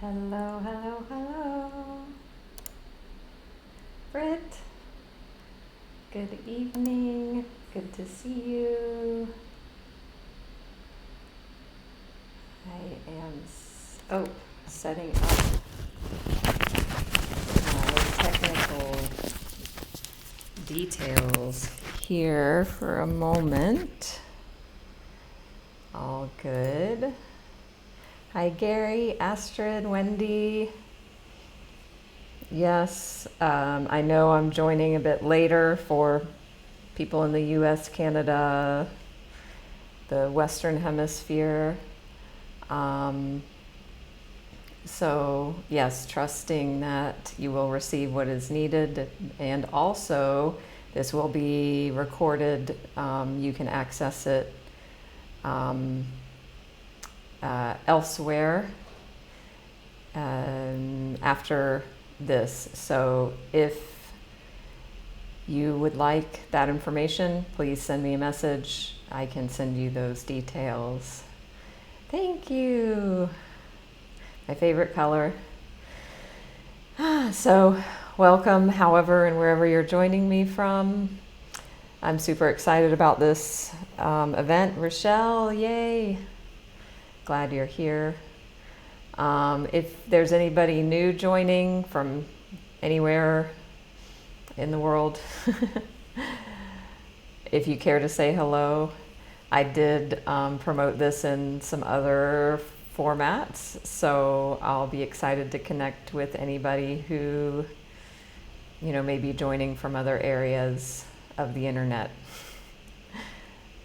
Hello, hello, hello. Britt, good evening. Good to see you. I am setting up technical details here for a moment. All good. Hi, Gary, Astrid, Wendy. Yes, I know I'm joining a bit later for people in the US, Canada, the Western Hemisphere. So yes, trusting that you will receive what is needed, and also this will be recorded. You can access it elsewhere after this. So if you would like that information, please send me a message. I can send you those details. Thank you. My favorite color. So welcome, however and wherever you're joining me from. I'm super excited about this event. Rochelle, yay. Glad you're here. If there's anybody new joining from anywhere in the world, if you care to say hello, I did promote this in some other formats, so I'll be excited to connect with anybody who, may be joining from other areas of the internet.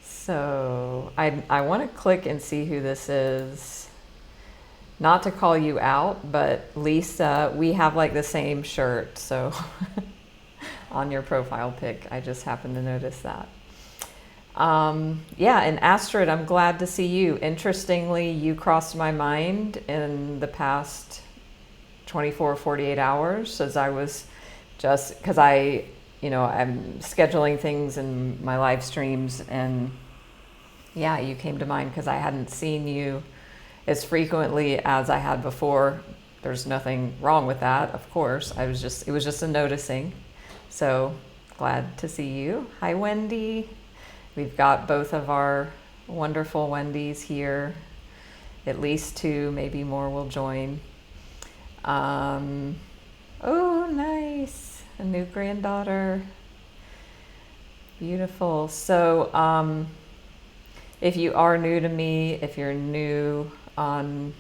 So I want to click and see who this is. Not to call you out, but Lisa, we have like the same shirt, so on your profile pic, I just happened to notice that. Yeah, and Astrid, I'm glad to see you. Interestingly, you crossed my mind in the past 24, 48 hours as I was just, because I'm scheduling things in my live streams, and yeah, you came to mind because I hadn't seen you as frequently as I had before. There's nothing wrong with that, of course. It was just a noticing. So glad to see you. Hi, Wendy. We've got both of our wonderful Wendy's here. At least two, maybe more will join. Oh, nice. A new granddaughter. Beautiful. So if you are new to me, if you're new on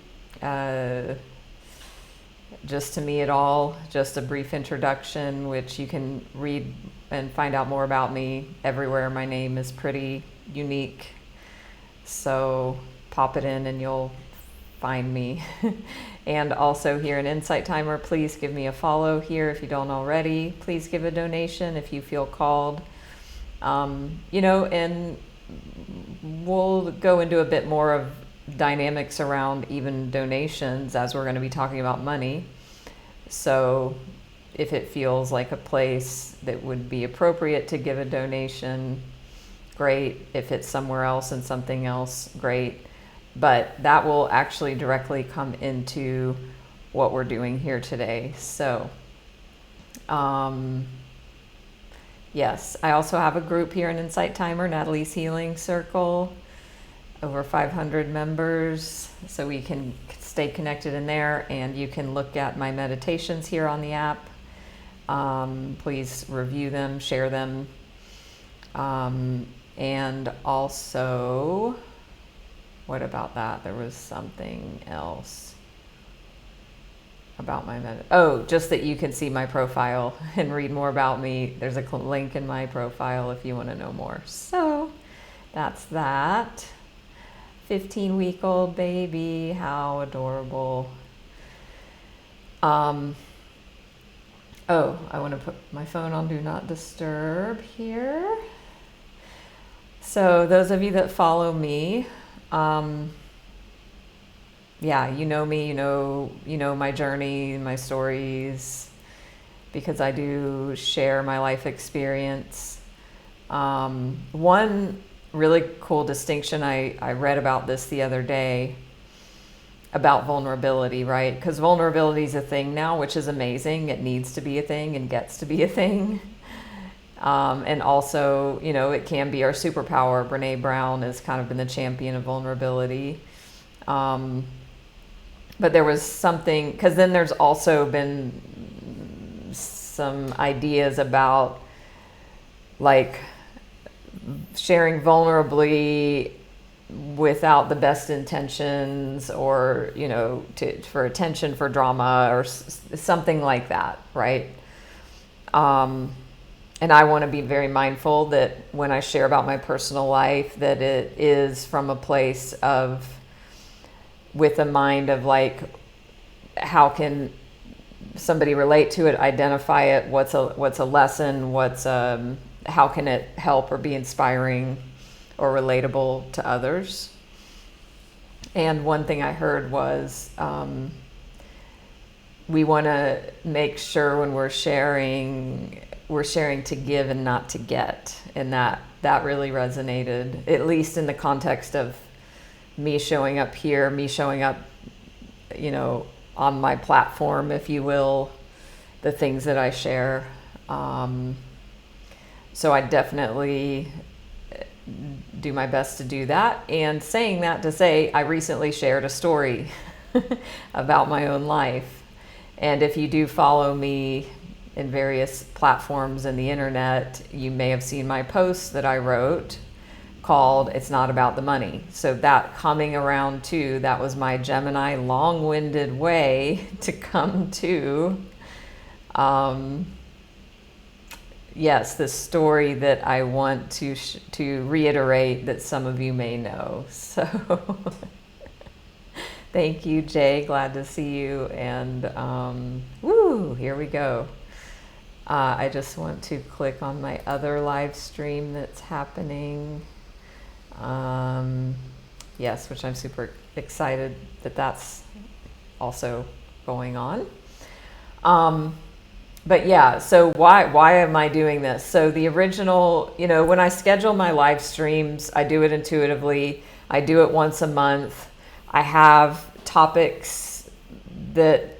just to me at all, just a brief introduction, which you can read and find out more about me everywhere. My name is pretty unique, so pop it in and you'll find me. And also here in Insight Timer, please give me a follow here if you don't already. Please give a donation if you feel called. And we'll go into a bit more of dynamics around even donations as we're going to be talking about money. So if it feels like a place that would be appropriate to give a donation, great. If it's somewhere else and something else, great. But that will actually directly come into what we're doing here today. So yes, I also have a group here in Insight Timer, Natalie's Healing Circle, over 500 members, so we can stay connected in there, and you can look at my meditations here on the app. Please review them, share them, and also, what about that? There was something else about my just that you can see my profile and read more about me. There's a link in my profile if you want to know more. So that's that. 15-week-old baby, how adorable. I want to put my phone on Do Not Disturb here. So those of you that follow me, yeah, you know me, you know my journey, my stories, because I do share my life experience. One really cool distinction, I read about this the other day. about vulnerability, right? Because vulnerability is a thing now, which is amazing. It needs to be a thing and gets to be a thing. And also, you know, it can be our superpower. Brene Brown has kind of been the champion of vulnerability. But there was something, because then there's also been some ideas about like sharing vulnerably without the best intentions, or, you know, for attention, for drama, or something like that, right? And I want to be very mindful that when I share about my personal life, that it is from a place of, with a mind of like, how can somebody relate to it, identify it, what's a lesson, how can it help or be inspiring or relatable to others. And one thing I heard was, we want to make sure when we're sharing to give and not to get. And that really resonated, at least in the context of me showing up here, me showing up, you know, on my platform, if you will, the things that I share. So I definitely do my best to do that. And saying that to say, I recently shared a story about my own life. And if you do follow me in various platforms in the internet, you may have seen my post that I wrote called "It's Not About the Money." So that coming around to, that was my Gemini long-winded way to come to, yes, the story that I want to reiterate that some of you may know. So thank you, Jay. Glad to see you. And here we go. I just want to click on my other live stream that's happening. Yes, which I'm super excited that that's also going on. But yeah, so why am I doing this? So the original, you know, when I schedule my live streams, I do it intuitively. I do it once a month. I have topics that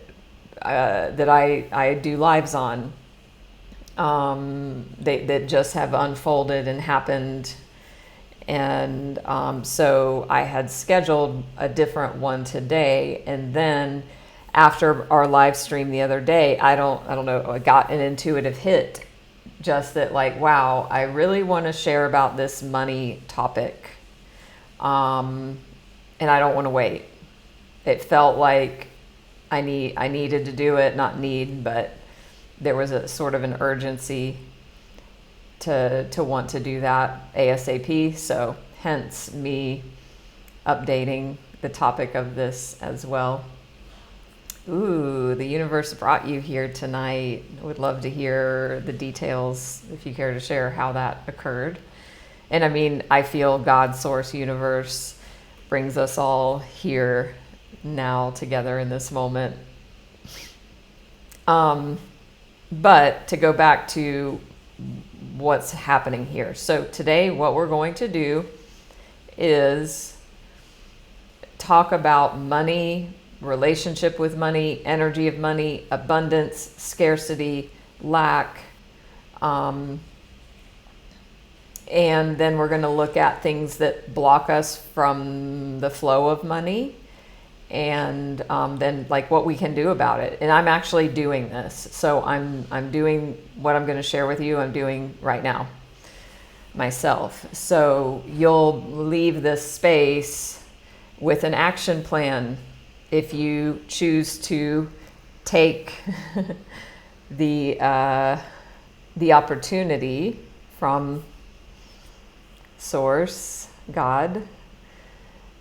I do lives on. That just have unfolded and happened. And so I had scheduled a different one today, and then after our live stream the other day, I don't know, I got an intuitive hit, just that like, wow, I really want to share about this money topic. And I don't want to wait. It felt like I needed to do it, not need, but there was a sort of an urgency to want to do that ASAP. So hence me updating the topic of this as well. Ooh, the universe brought you here tonight. I would love to hear the details, if you care to share how that occurred. And I mean, I feel God, source, universe brings us all here now together in this moment. But to go back to what's happening here. So today what we're going to do is talk about money, relationship with money, energy of money, abundance, scarcity, lack. And then we're going to look at things that block us from the flow of money, and then like what we can do about it. And I'm actually doing this. So I'm doing what I'm going to share with you. I'm doing right now myself. So you'll leave this space with an action plan if you choose to take the opportunity from source, God,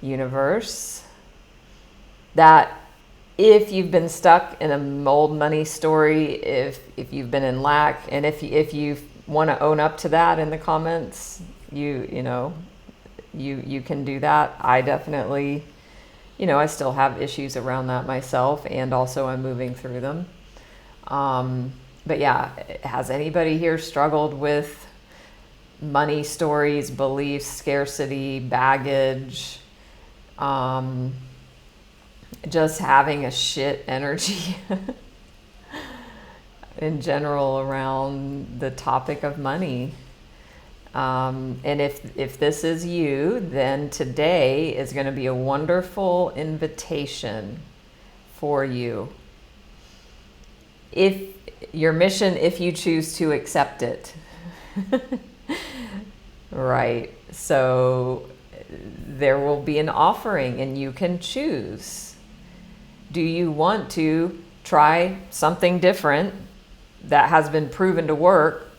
universe, that if you've been stuck in a old money story, if you've been in lack, and if you want to own up to that in the comments, you can do that. I definitely, I still have issues around that myself, and also I'm moving through them. But yeah, has anybody here struggled with money stories, beliefs, scarcity, baggage, just having a shit energy in general around the topic of money. And if this is you, then today is going to be a wonderful invitation for you. If your mission, if you choose to accept it. Right. So there will be an offering and you can choose. Do you want to try something different that has been proven to work,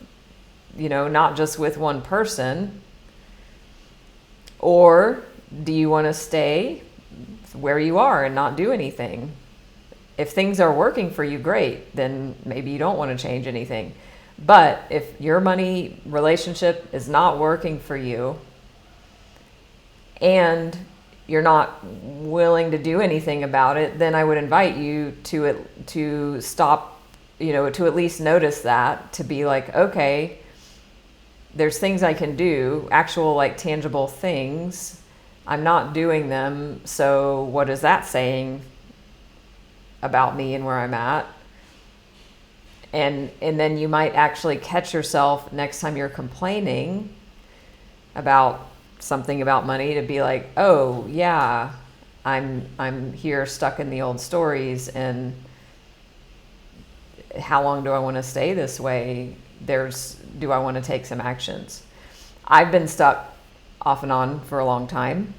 not just with one person? Or do you want to stay where you are and not do anything? If things are working for you, great, then maybe you don't want to change anything. But if your money relationship is not working for you and you're not willing to do anything about it, then I would invite you to stop, to at least notice that, to be like, okay, there's things I can do, actual like tangible things. I'm not doing them. So what is that saying about me and where I'm at? And then you might actually catch yourself next time you're complaining about something about money to be like, oh yeah, I'm here stuck in the old stories, and how long do I want to stay this way? Do I want to take some actions? I've been stuck off and on for a long time.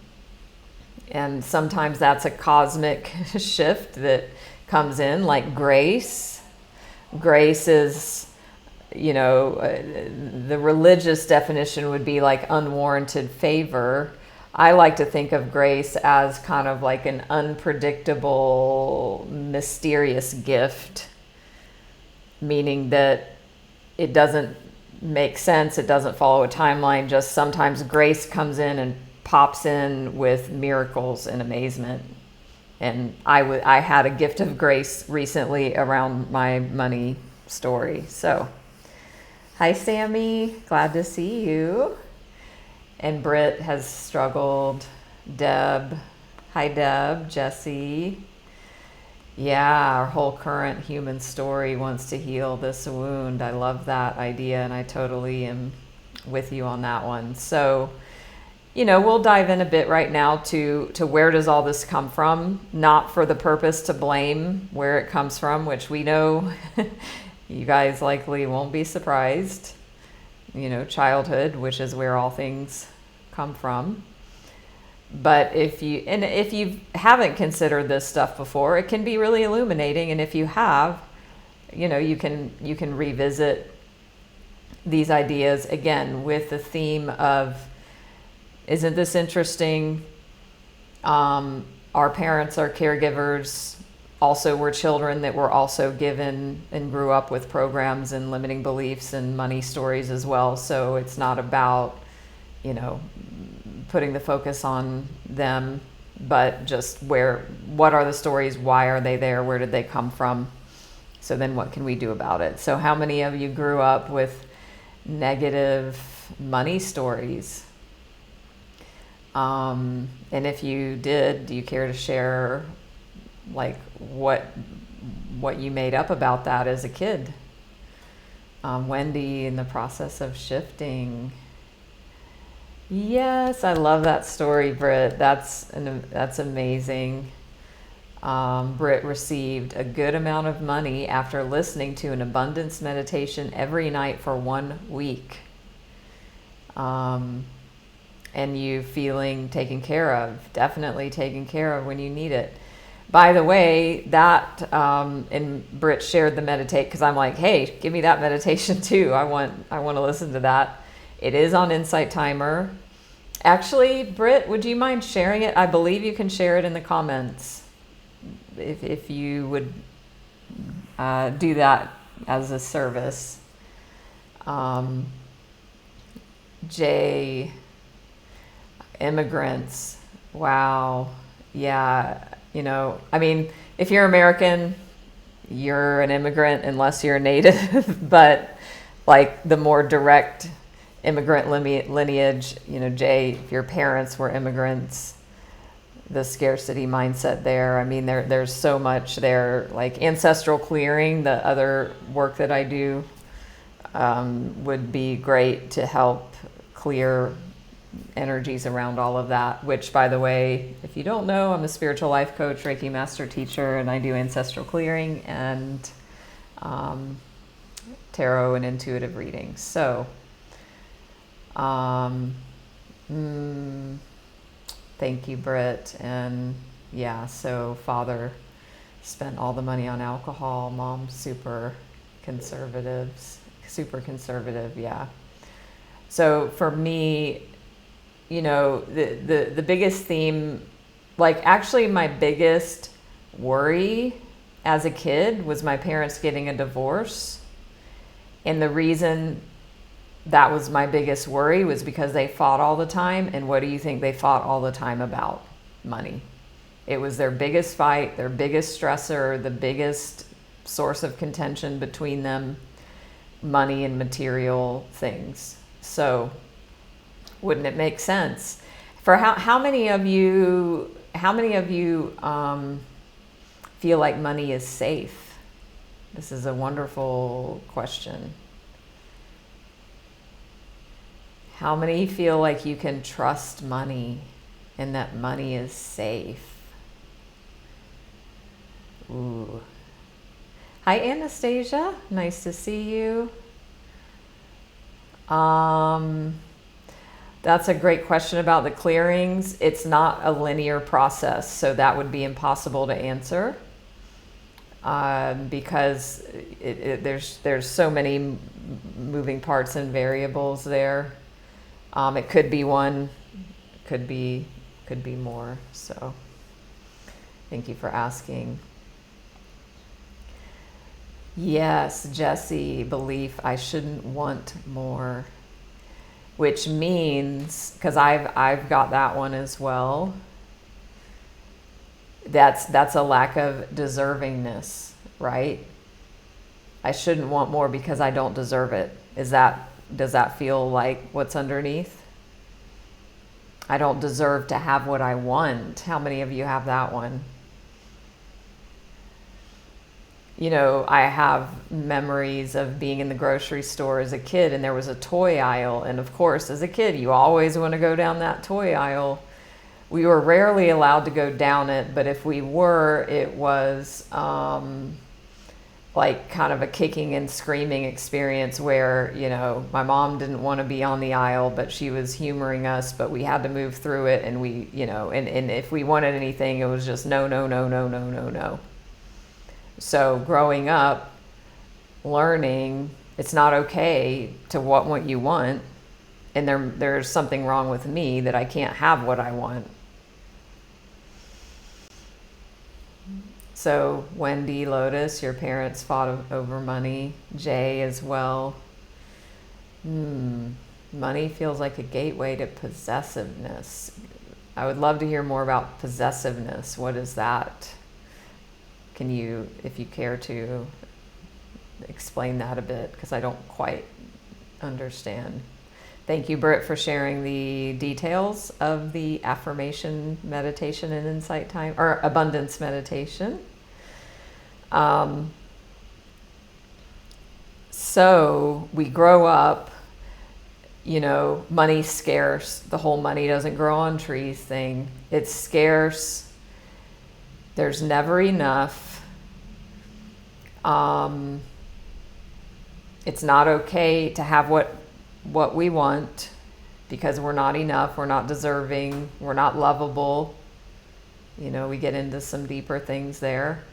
And sometimes that's a cosmic shift that comes in, like grace. Grace is, the religious definition would be like unwarranted favor. I like to think of grace as kind of like an unpredictable, mysterious gift, meaning that it doesn't make sense, it doesn't follow a timeline, just sometimes grace comes in and pops in with miracles and amazement. And I had a gift of grace recently around my money story. So, hi Sammy, glad to see you. And Britt has struggled. Deb, hi Deb, Jesse. Yeah, our whole current human story wants to heal this wound. I love that idea, and I totally am with you on that one. So, we'll dive in a bit right now to where does all this come from, not for the purpose to blame where it comes from, which we know you guys likely won't be surprised. Childhood, which is where all things come from. But if you haven't considered this stuff before, it can be really illuminating. And if you have, you can revisit these ideas again with the theme of, isn't this interesting? Our parents, our caregivers, also were children that were also given and grew up with programs and limiting beliefs and money stories as well. So it's not about, putting the focus on them, but just what are the stories? Why are they there? Where did they come from? So then what can we do about it? So how many of you grew up with negative money stories? And if you did, do you care to share like what you made up about that as a kid? Wendy, in the process of shifting. Yes, I love that story, Britt. That's amazing. Britt received a good amount of money after listening to an abundance meditation every night for 1 week. And you feeling taken care of, definitely taken care of when you need it. By the way, that, and Britt shared the meditate, because I'm like, hey, give me that meditation too. I want to listen to that. It is on Insight Timer. Actually, Britt, would you mind sharing it? I believe you can share it in the comments if you would do that as a service. Jay, immigrants. Wow. Yeah. If you're American, you're an immigrant unless you're a native, but like the more direct immigrant lineage, Jay, if your parents were immigrants, the scarcity mindset there. I mean, there's so much there, like ancestral clearing, the other work that I do, would be great to help clear energies around all of that, which, by the way, if you don't know, I'm a spiritual life coach, Reiki master teacher, and I do ancestral clearing and tarot and intuitive readings. So thank you, Britt. And yeah, so father spent all the money on alcohol, mom super conservative, yeah. So for me, you know, the biggest theme, like actually my biggest worry as a kid was my parents getting a divorce. And the reason that was my biggest worry was because they fought all the time. And what do you think they fought all the time about? Money. It was their biggest fight, their biggest stressor, the biggest source of contention between them, money and material things. So wouldn't it make sense? For how many of you feel like money is safe? This is a wonderful question. How many feel like you can trust money and that money is safe? Ooh. Hi, Anastasia. Nice to see you. That's a great question about the clearings. It's not a linear process, so that would be impossible to answer because there's so many moving parts and variables there. It could be one, could be more. So thank you for asking. Yes, Jesse, belief, I shouldn't want more, which means, because I've got that one as well, that's a lack of deservingness, right? I shouldn't want more because I don't deserve it. Does that feel like what's underneath? I don't deserve to have what I want. How many of you have that one? You know, I have memories of being in the grocery store as a kid and there was a toy aisle. And of course, as a kid, you always want to go down that toy aisle. We were rarely allowed to go down it, but if we were, it was like kind of a kicking and screaming experience where, you know, my mom didn't want to be on the aisle, but she was humoring us, but we had to move through it. And we, you know, and if we wanted anything, it was just no, no, no, no, no, no, no. So growing up, learning it's not okay to want what you want, and there's something wrong with me that I can't have what I want. So Wendy, Lotus, your parents fought over money. Jay as well. Money feels like a gateway to possessiveness. I would love to hear more about possessiveness. What is that? Can you, if you care to, explain that a bit? Because I don't quite understand. Thank you, Britt, for sharing the details of the affirmation meditation and insight time, or abundance meditation. So we grow up, you know, money's scarce. The whole money doesn't grow on trees thing. It's scarce. There's never enough. It's not okay to have what we want because we're not enough, we're not deserving, we're not lovable. You know, we get into some deeper things there.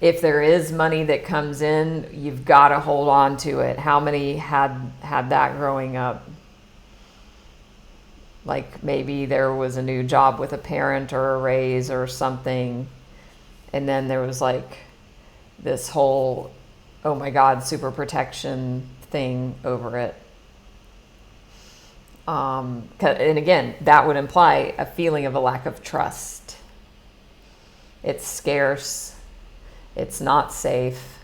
If there is money that comes in, you've got to hold on to it. How many had that growing up? Like maybe there was a new job with a parent or a raise or something, and then there was like this whole, oh my God, super protection thing over it. And again, that would imply a feeling of a lack of trust. It's scarce. It's not safe.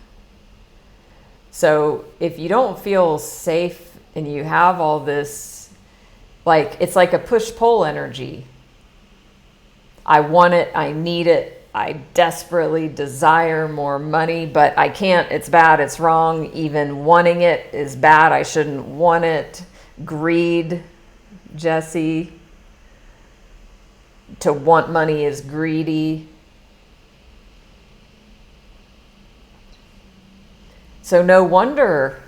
So if you don't feel safe and you have all this, like, it's like a push-pull energy. I want it, I need it, I desperately desire more money, but I can't, it's bad, it's wrong, even wanting it is bad, I shouldn't want it. Greed, Jesse. To want money is greedy. So no wonder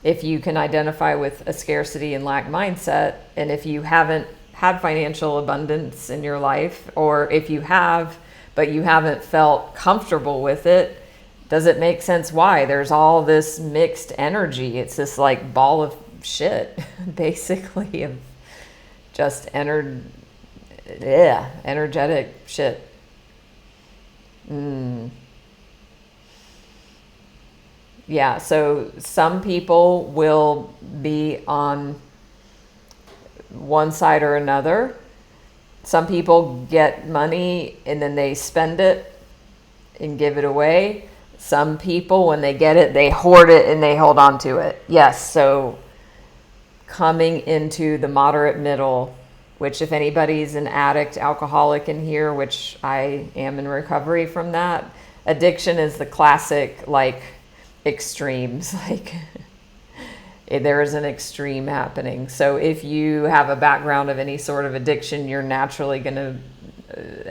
if you can identify with a scarcity and lack mindset, and if you haven't had financial abundance in your life, or if you have, but you haven't felt comfortable with it, does it make sense why? There's all this mixed energy. It's this like ball of shit, basically, of just energetic shit. Yeah, so some people will be on one side or another. Some people get money and then they spend it and give it away. Some people, when they get it, they hoard it and they hold on to it. Yes, so coming into the moderate middle, which if anybody's an addict, alcoholic in here, which I am in recovery from that, addiction is the classic, like, extremes. Like, there is an extreme happening. So if you have a background of any sort of addiction, you're naturally going to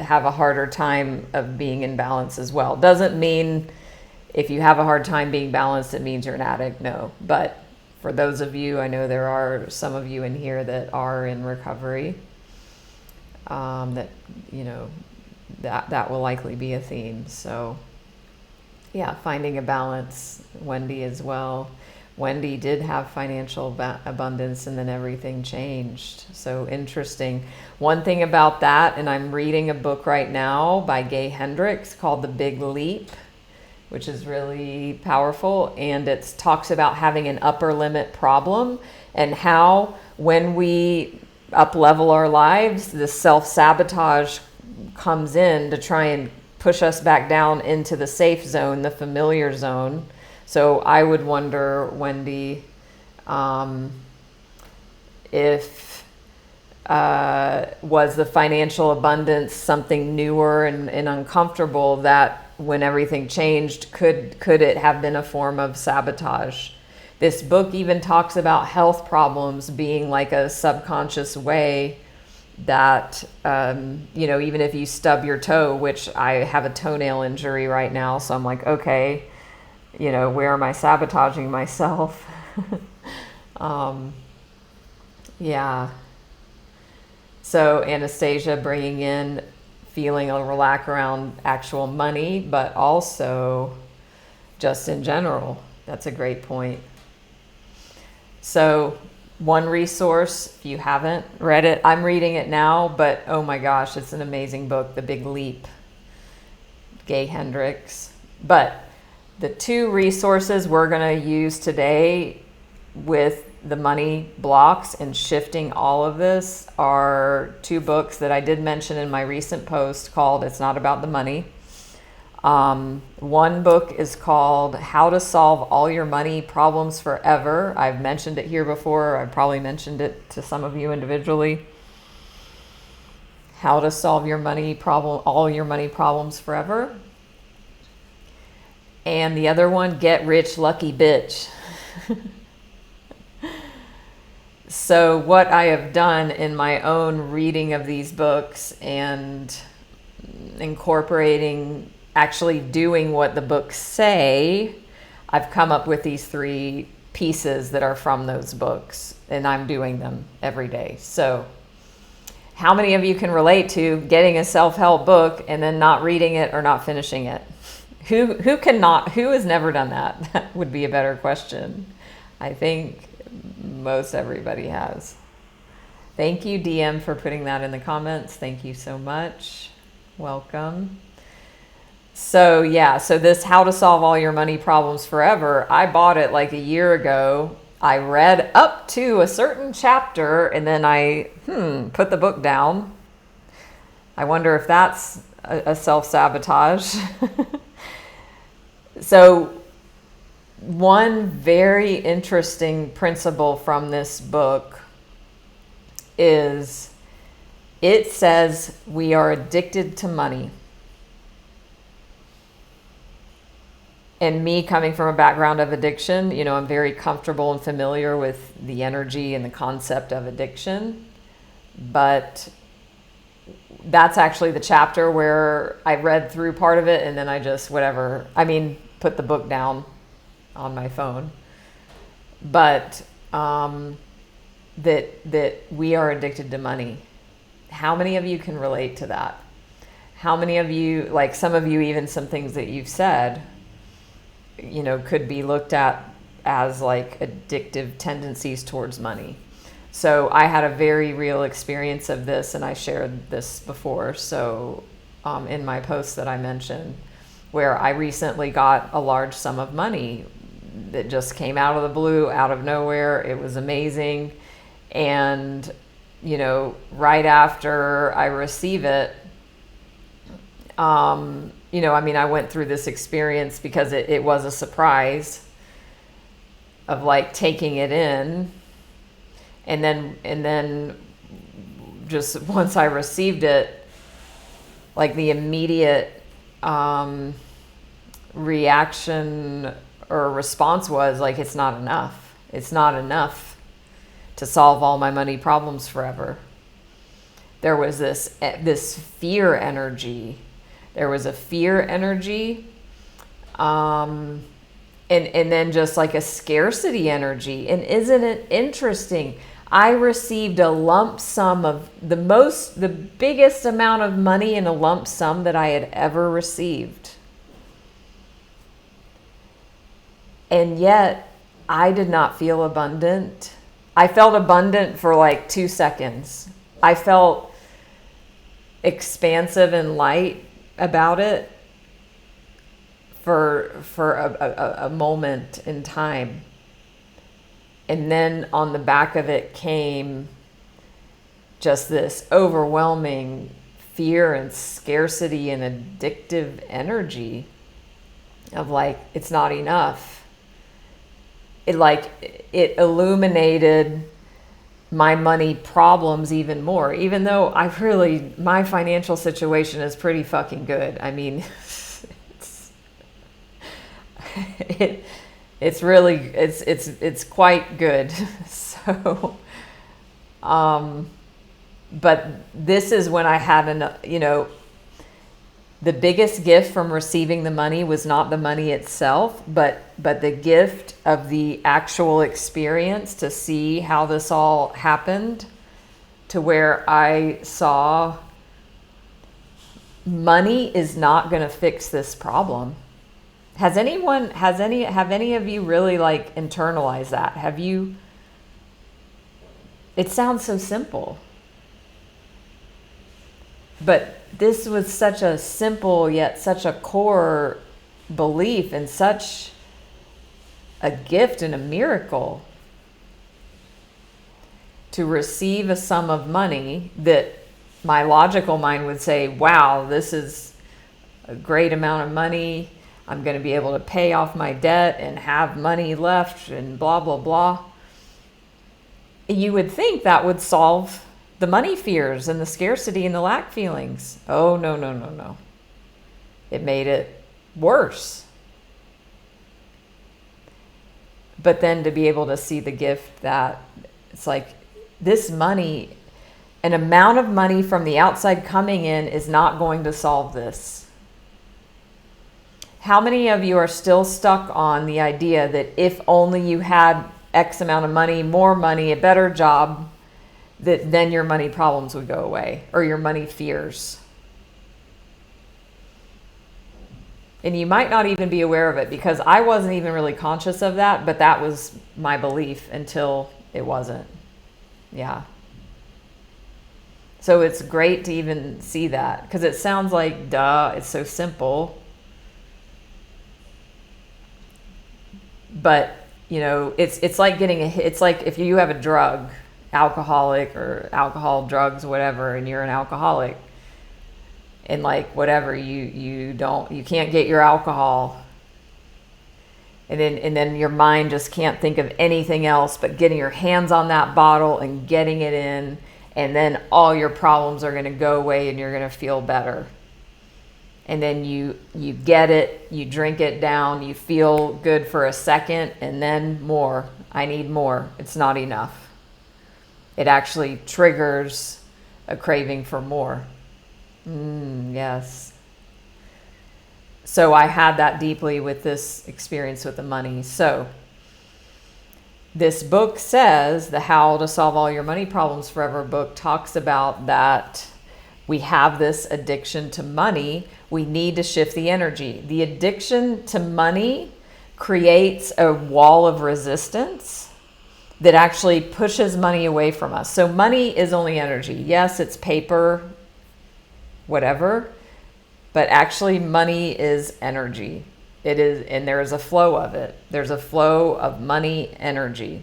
have a harder time of being in balance as well. Doesn't mean if you have a hard time being balanced, it means you're an addict. No. But for those of you, I know there are some of you in here that are in recovery, that, you know, that will likely be a theme. So yeah, finding a balance. Wendy as well. Wendy did have financial abundance and then everything changed. So interesting. One thing about that, and I'm reading a book right now by Gay Hendricks called The Big Leap, which is really powerful. And it talks about having an upper limit problem and how when we up level our lives, the self-sabotage comes in to try and push us back down into the safe zone, the familiar zone. So I would wonder, Wendy, if was the financial abundance something newer and uncomfortable that when everything changed, could it have been a form of sabotage? This book even talks about health problems being like a subconscious way that, you know, even if you stub your toe, which I have a toenail injury right now, so I'm like, okay, you know, where am I sabotaging myself? Yeah. So Anastasia bringing in feeling a lack around actual money, but also just in general. That's a great point. So one resource, if you haven't read it, I'm reading it now, but oh my gosh, it's an amazing book, The Big Leap, Gay Hendricks. But the two resources we're going to use today with the money blocks and shifting all of this are two books that I did mention in my recent post called It's Not About the Money. One book is called How to Solve All Your Money Problems Forever. I've mentioned it here before. I've probably mentioned it to some of you individually. How to Solve Your Money Problem, All Your Money Problems Forever. And the other one, Get Rich Lucky Bitch. So what I have done in my own reading of these books and incorporating, actually doing what the books say, I've come up with these three pieces that are from those books, and I'm doing them every day. So how many of you can relate to getting a self-help book and then not reading it or not finishing it? Who has never done that? That would be a better question. I think most everybody has. Thank you, DM, for putting that in the comments. Thank you so much. Welcome. So yeah, so this How to Solve All Your Money Problems Forever, I bought it like a year ago. I read up to a certain chapter and then I put the book down. I wonder if that's a self-sabotage. So one very interesting principle from this book is It says we are addicted to money. And me coming from a background of addiction, I'm very comfortable and familiar with the energy and the concept of addiction. But that's actually the chapter where I read through part of it and then I just put the book down on my phone. But that we are addicted to money. How many of you can relate to that? How many of you, like some of you, even some things that you've said, could be looked at as like addictive tendencies towards money. So I had a very real experience of this, and I shared this before. So in my post that I mentioned, where I recently got a large sum of money that just came out of the blue, out of nowhere. It was amazing. And, right after I receive it, I went through this experience because it was a surprise of like taking it in. And then just once I received it, like the immediate reaction or response was like, it's not enough. It's not enough to solve all my money problems forever. There was this fear energy. There was a fear energy, and then just like a scarcity energy. And isn't it interesting? I received a lump sum of the biggest amount of money in a lump sum that I had ever received. And yet I did not feel abundant. I felt abundant for like 2 seconds. I felt expansive and light about it for a moment in time. And then on the back of it came just this overwhelming fear and scarcity and addictive energy of like, it's not enough. It illuminated my money problems even more, even though my financial situation is pretty fucking good. I mean, it's quite good. So, but this is when I had the biggest gift from receiving the money was not the money itself, but the gift of the actual experience to see how this all happened, to where I saw money is not going to fix this problem. Have any of you really like internalized that? Have you? It sounds so simple. But this was such a simple yet such a core belief and such a gift and a miracle to receive a sum of money that my logical mind would say, wow, this is a great amount of money. I'm going to be able to pay off my debt and have money left and blah, blah, blah. You would think that would solve the money fears and the scarcity and the lack feelings. Oh, no. It made it worse. But then to be able to see the gift that it's like this money, an amount of money from the outside coming in is not going to solve this. How many of you are still stuck on the idea that if only you had X amount of money, more money, a better job, that then your money problems would go away, or your money fears? And you might not even be aware of it, because I wasn't even really conscious of that, but that was my belief until it wasn't. Yeah. So it's great to even see that, because it sounds like, duh, it's so simple. But, it's like it's like if you have a drug, alcoholic or alcohol, drugs, whatever, and you're an alcoholic, and like whatever, you can't get your alcohol, and then your mind just can't think of anything else but getting your hands on that bottle and getting it in and then all your problems are going to go away and you're going to feel better. And then you get it, you drink it down, you feel good for a second, and then more. I need more. It's not enough. It actually triggers a craving for more. Yes. So I had that deeply with this experience with the money. So this book says, the How to Solve All Your Money Problems Forever book talks about that we have this addiction to money. We need to shift the energy. The addiction to money creates a wall of resistance that actually pushes money away from us. So money is only energy. Yes, it's paper, whatever, but actually money is energy. It is, and there is a flow of it. There's a flow of money energy.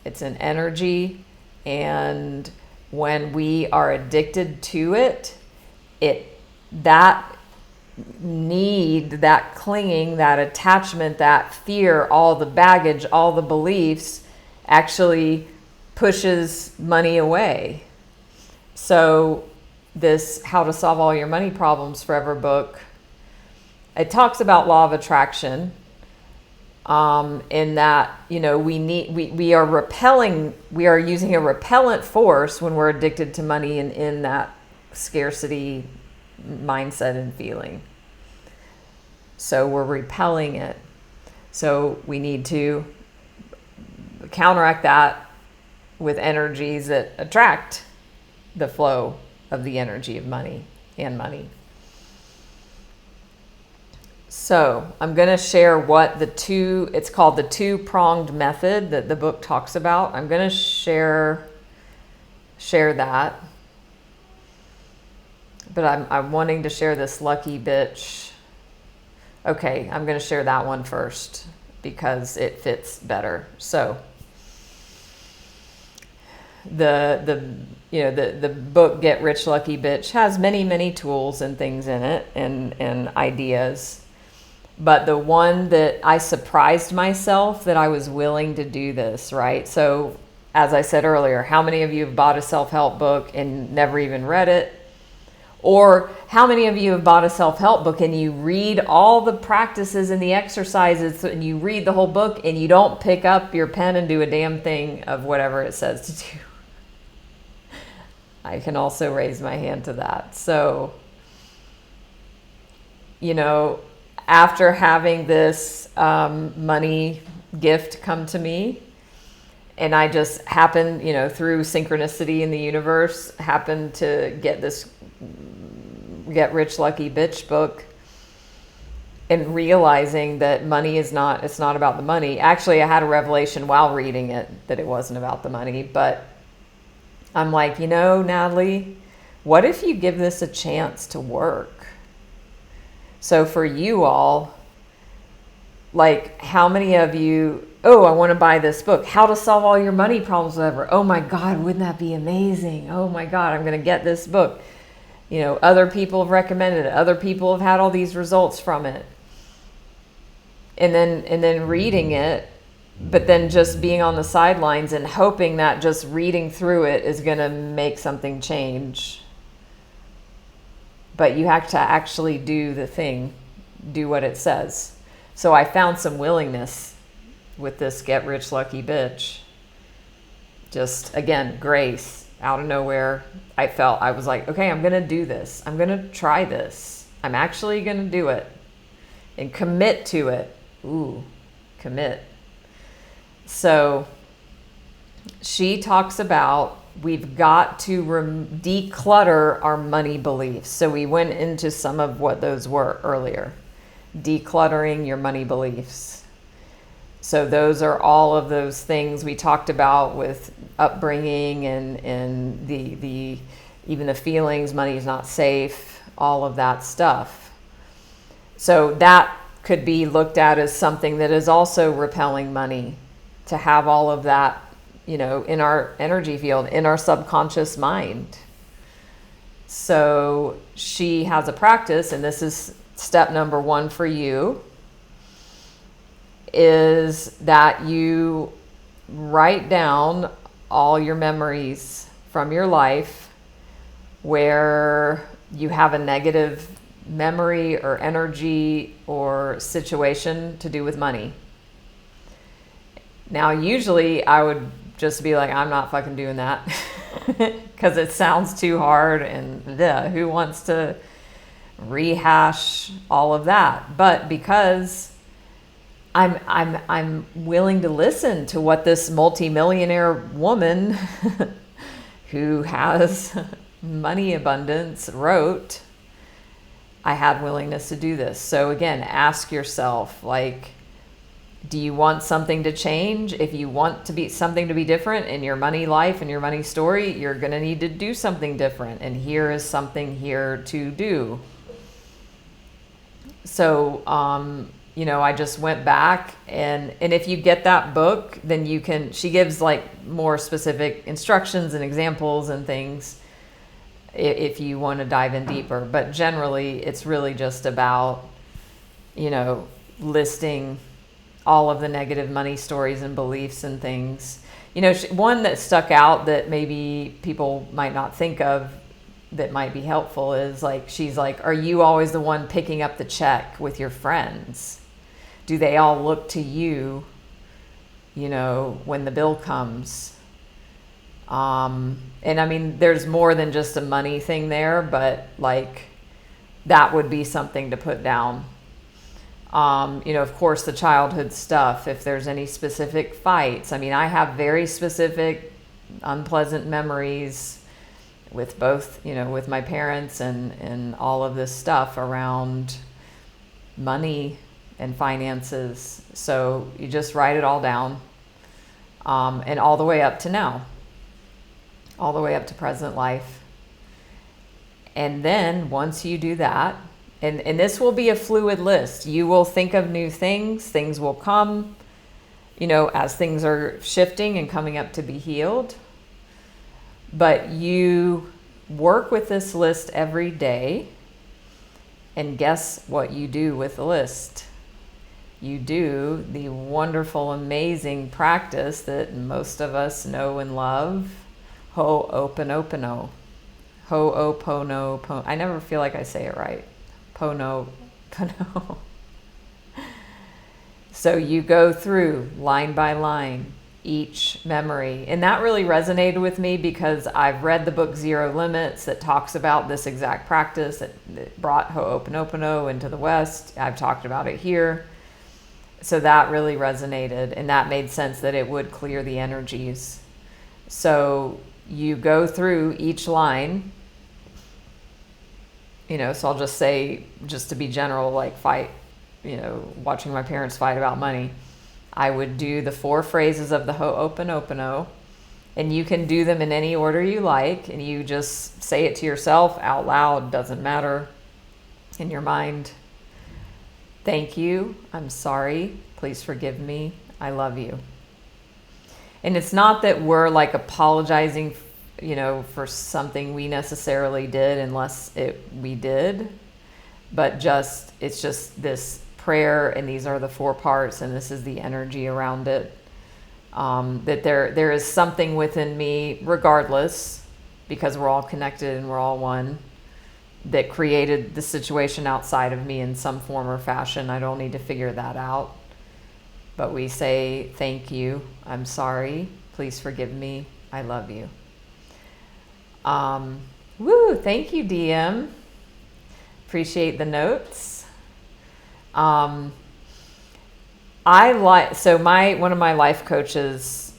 It's an energy, and when we are addicted to it, that need, that clinging, that attachment, that fear, all the baggage, all the beliefs actually pushes money away. So this How to Solve All Your Money Problems Forever book, it talks about law of attraction, in that, we are using a repellent force when we're addicted to money and in that scarcity mindset and feeling. So we're repelling it. So we need to counteract that with energies that attract the flow of the energy of money and money. So I'm going to share what it's called the two-pronged method that the book talks about. I'm going to share that. But I'm wanting to share this lucky bitch. Okay, I'm going to share that one first because it fits better. So the book Get Rich Lucky Bitch has many tools and things in it and ideas. But the one that I surprised myself that I was willing to do this, right? So as I said earlier, how many of you have bought a self-help book and never even read it? Or how many of you have bought a self-help book and you read all the practices and the exercises and you read the whole book and you don't pick up your pen and do a damn thing of whatever it says to do? I can also raise my hand to that. So, after having this money gift come to me, and I just happened, through synchronicity in the universe, happened to get this Get Rich Lucky Bitch book, and realizing that money it's not about the money. Actually, I had a revelation while reading it that it wasn't about the money, but I'm like, Natalie, what if you give this a chance to work? So for you all, like, how many of you, I want to buy this book, How to Solve All Your Money Problems Ever. Oh my God, wouldn't that be amazing? Oh my God, I'm going to get this book. Other people have recommended it. Other people have had all these results from it. And then reading it, but then just being on the sidelines and hoping that just reading through it is going to make something change. But you have to actually do the thing, do what it says. So I found some willingness with this Get Rich Lucky Bitch. Just, again, grace out of nowhere. I was like, okay, I'm going to do this. I'm going to try this. I'm actually going to do it and commit to it. Ooh, commit. So she talks about we've got to declutter our money beliefs. So we went into some of what those were earlier. Decluttering your money beliefs. So those are all of those things we talked about with upbringing and the even the feelings, money is not safe, all of that stuff. So that could be looked at as something that is also repelling money, to have all of that, in our energy field, in our subconscious mind. So she has a practice, and this is step number 1 for you, is that you write down all your memories from your life where you have a negative memory or energy or situation to do with money. Now, usually I would just be like, I'm not fucking doing that because it sounds too hard and who wants to rehash all of that? But because I'm willing to listen to what this multimillionaire woman who has money abundance wrote, I had willingness to do this. So again, ask yourself, like, do you want something to change? If you want to be something to be different in your money life and your money story, you're going to need to do something different. And here is something here to do. So, I just went back and if you get that book, then she gives like more specific instructions and examples and things if you want to dive in deeper. But generally, it's really just about, listing all of the negative money stories and beliefs and things. One that stuck out that maybe people might not think of that might be helpful is like, she's like, are you always the one picking up the check with your friends? Do they all look to you, when the bill comes? And I mean, there's more than just a money thing there, but like that would be something to put down. Of course, the childhood stuff, if there's any specific fights. I mean, I have very specific unpleasant memories with both, with my parents and all of this stuff around money and finances. So you just write it all down, and all the way up to now, all the way up to present life. And then once you do that, and this will be a fluid list. You will think of new things will come, as things are shifting and coming up to be healed. But you work with this list every day, and guess what you do with the list? You do the wonderful, amazing practice that most of us know and love, Ho'oponopono. Ho'oponopono. I never feel like I say it right. Pono. So you go through line by line each memory. And that really resonated with me because I've read the book Zero Limits that talks about this exact practice that brought Ho'oponopono into the West. I've talked about it here. So that really resonated, and that made sense that it would clear the energies. So you go through each line. So I'll just say, just to be general, like fight, watching my parents fight about money. I would do the 4 phrases of the Ho'oponopono, and you can do them in any order you like, and you just say it to yourself out loud, doesn't matter, in your mind. Thank you, I'm sorry, please forgive me, I love you. And it's not that we're like apologizing for something we necessarily did, unless we did, but it's just this prayer, and these are the 4 parts, and this is the energy around it. That there is something within me, regardless, because we're all connected and we're all one, that created the situation outside of me in some form or fashion. I don't need to figure that out. But we say, thank you, I'm sorry, please forgive me, I love you. Thank you, DM. Appreciate the notes. One of my life coaches,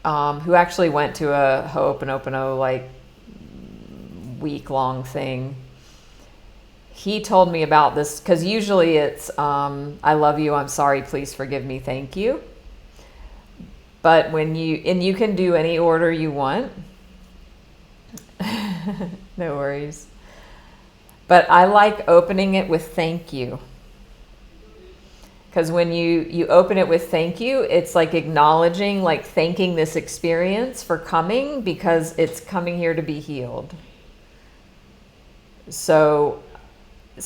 who actually went to a Ho'oponopono like week-long thing, he told me about this, because usually it's I love you, I'm sorry, please forgive me, thank you. But you can do any order you want. No worries. But I like opening it with thank you. Because when you open it with thank you, it's like acknowledging, like thanking this experience for coming, because it's coming here to be healed. So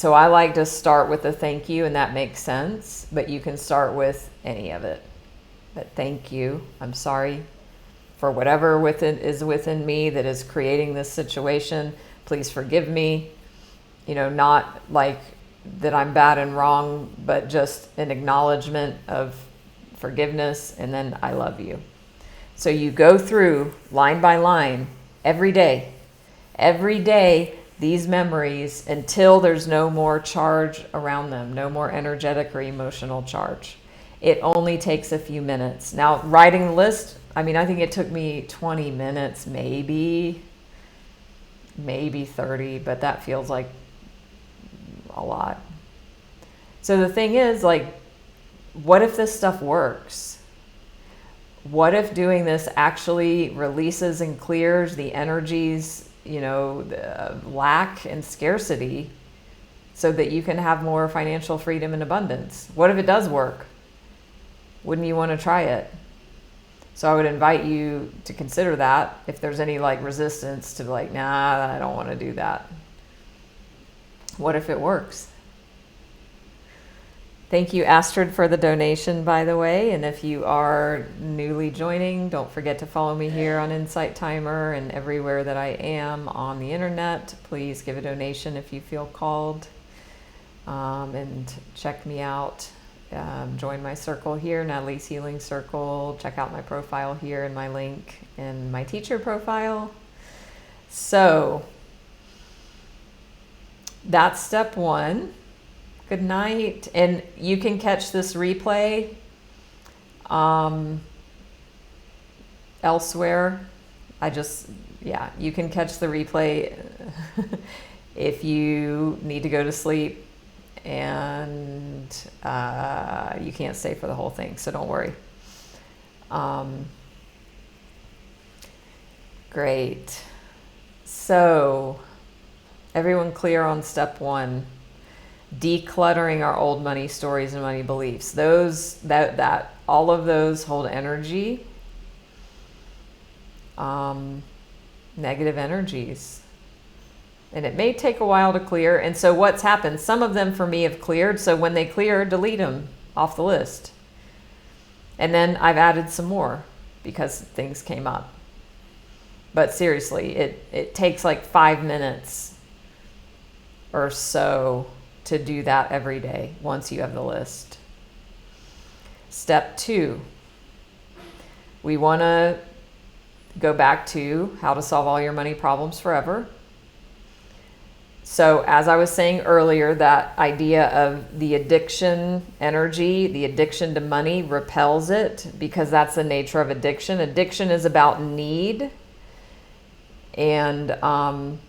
I like to start with a thank you, and that makes sense, but you can start with any of it. But thank you, I'm sorry, for whatever is within me that is creating this situation. Please forgive me. Not like that I'm bad and wrong, but just an acknowledgement of forgiveness, and then I love you. So you go through line by line every day, these memories until there's no more charge around them, no more energetic or emotional charge. It only takes a few minutes. Now, writing the list, I think it took me 20 minutes, maybe 30, but that feels like a lot. So the thing is, like, what if this stuff works? What if doing this actually releases and clears the energies, the lack and scarcity, so that you can have more financial freedom and abundance? What if it does work? Wouldn't you want to try it? So I would invite you to consider that. If there's any resistance to nah, I don't want to do that. What if it works? Thank you, Astrid, for the donation, by the way. And if you are newly joining, don't forget to follow me here on Insight Timer and everywhere that I am on the internet. Please give a donation if you feel called, and check me out. Join my circle here, Natalie's Healing Circle. Check out my profile here and my link in my teacher profile. So that's step one. Good night. And you can catch this replay elsewhere. You can catch the replay if you need to go to sleep and you can't stay for the whole thing, so don't worry. Great. So everyone clear on step one? Decluttering our old money stories and money beliefs. Those that all of those hold energy, negative energies, and it may take a while to clear. And so what's happened, some of them for me have cleared, so when they clear, delete them off the list, and then I've added some more because things came up. But seriously, it takes 5 minutes or so to do that every day once you have the list. Step two, we want to go back to how to solve all your money problems forever. So as I was saying earlier, that idea of the addiction energy, the addiction to money repels it, because that's the nature of addiction. Addiction is about need, and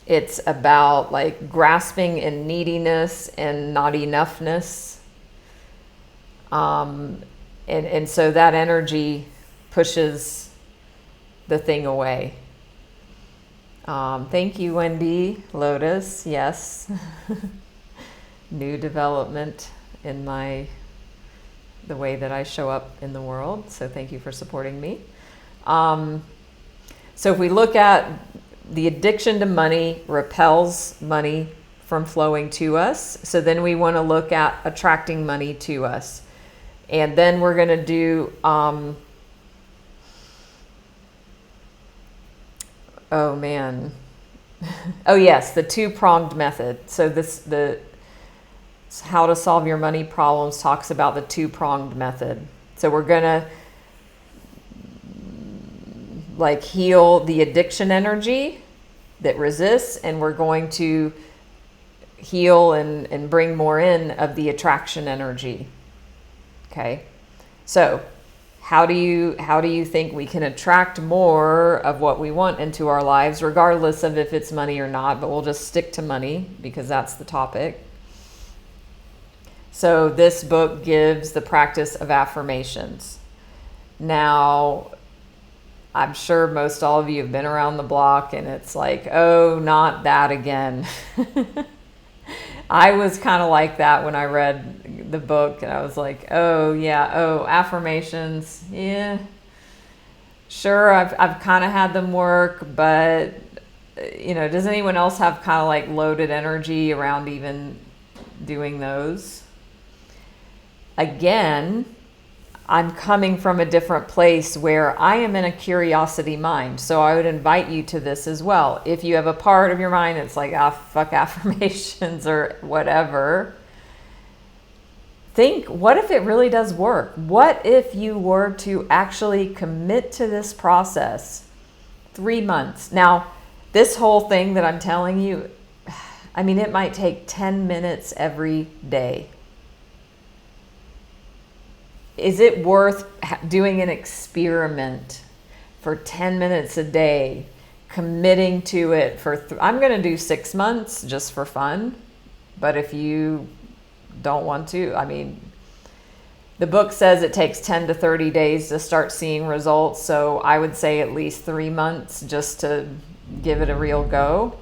it's about grasping and neediness and not enoughness. And so that energy pushes the thing away. Thank you, Wendy. Lotus, yes. New development in the way that I show up in the world. So thank you for supporting me. So if we look at the addiction to money repels money from flowing to us. So then we want to look at attracting money to us. And then we're going to do, oh man. Oh yes, the two-pronged method. So the how to solve your money problems talks about the two-pronged method. So we're going to heal the addiction energy that resists, and we're going to heal and bring more in of the attraction energy. Okay, so how do you think we can attract more of what we want into our lives, regardless of if it's money or not? But we'll just stick to money because that's the topic. So this book gives the practice of affirmations. Now, I'm sure most all of you have been around the block and it's oh, not that again. I was kind of like that when I read the book, and I was oh yeah, affirmations, yeah, sure, I've kind of had them work, but does anyone else have kind of loaded energy around even doing those? Again, I'm coming from a different place where I am in a curiosity mind. So I would invite you to this as well. If you have a part of your mind that's like, ah, fuck affirmations or whatever, think, what if it really does work? What if you were to actually commit to this process 3 months? Now, this whole thing that I'm telling you, I mean, it might take 10 minutes every day. Is it worth doing an experiment for 10 minutes a day, committing to it for, I'm going to do 6 months just for fun. But if you don't want to, I mean, the book says it takes 10 to 30 days to start seeing results. So I would say at least 3 months just to give it a real go.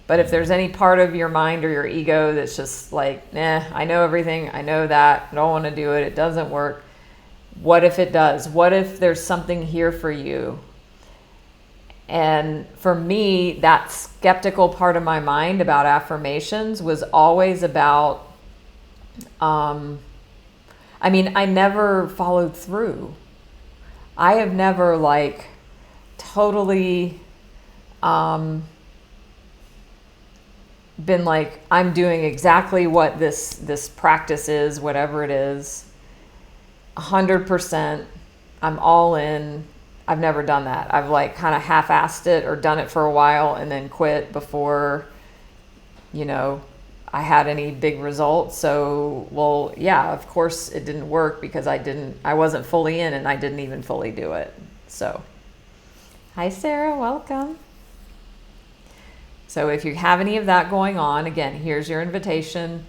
But if there's any part of your mind or your ego that's just like, nah, I know everything, I know that, I don't want to do it, it doesn't work. What if it does? What if there's something here for you? And for me, that skeptical part of my mind about affirmations was always about, I mean, I never followed through. I have never like totally been like, I'm doing exactly what this practice is, whatever it is, 100%, I'm all in. I've never done that. I've like kind of half-assed it or done it for a while and then quit before, you know, I had any big results. So, well, yeah, of course it didn't work because I wasn't fully in and I didn't even fully do it. So, hi Sarah, welcome. So if you have any of that going on, again, here's your invitation.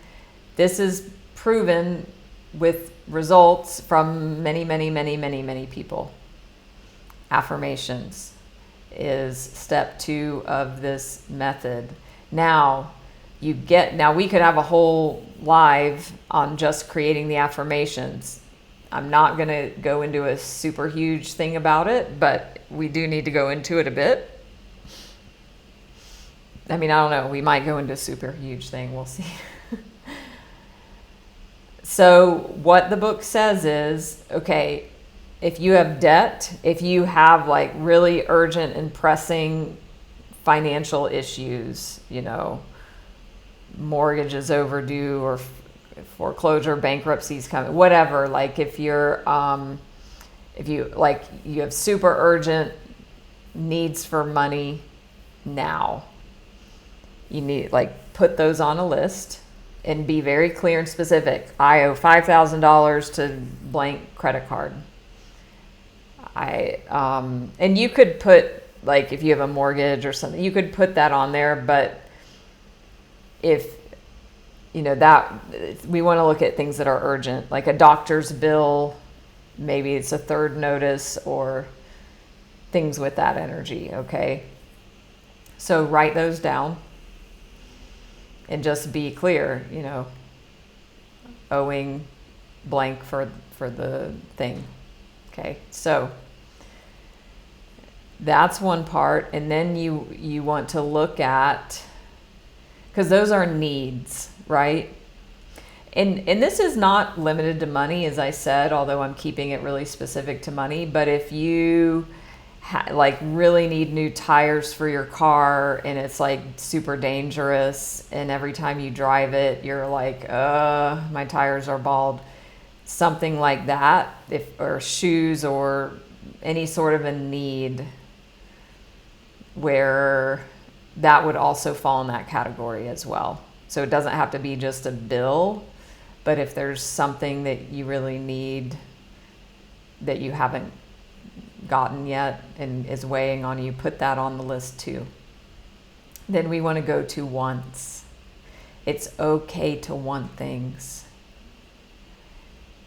This is proven with results from many, many, many, many, many people. Affirmations is step 2 of this method. Now we could have a whole live on just creating the affirmations. I'm not going to go into a super huge thing about it, but we do need to go into it a bit. I mean, I don't know. We might go into a super huge thing. We'll see. So what the book says is, okay, if you have debt, if you have like really urgent and pressing financial issues, you know, mortgage is overdue or foreclosure, bankruptcy's coming, whatever. Like if you have super urgent needs for money now, you need like put those on a list and be very clear and specific. I owe $5,000 to blank credit card. And you could put like if you have a mortgage or something, you could put that on there. But if you know that we want to look at things that are urgent, like a doctor's bill, maybe it's a third notice or things with that energy. Okay, so write those down. And just be clear, you know, owing blank for the thing. Okay, so that's one part. And then you want to look at, because those are needs, right? And this is not limited to money, as I said, although I'm keeping it really specific to money. But if you like really need new tires for your car and it's like super dangerous and every time you drive it you're like my tires are bald, something like that, or shoes or any sort of a need where that would also fall in that category as well. So it doesn't have to be just a bill, but if there's something that you really need that you haven't gotten yet and is weighing on you, put that on the list too. Then we want to go to wants. It's okay to want things.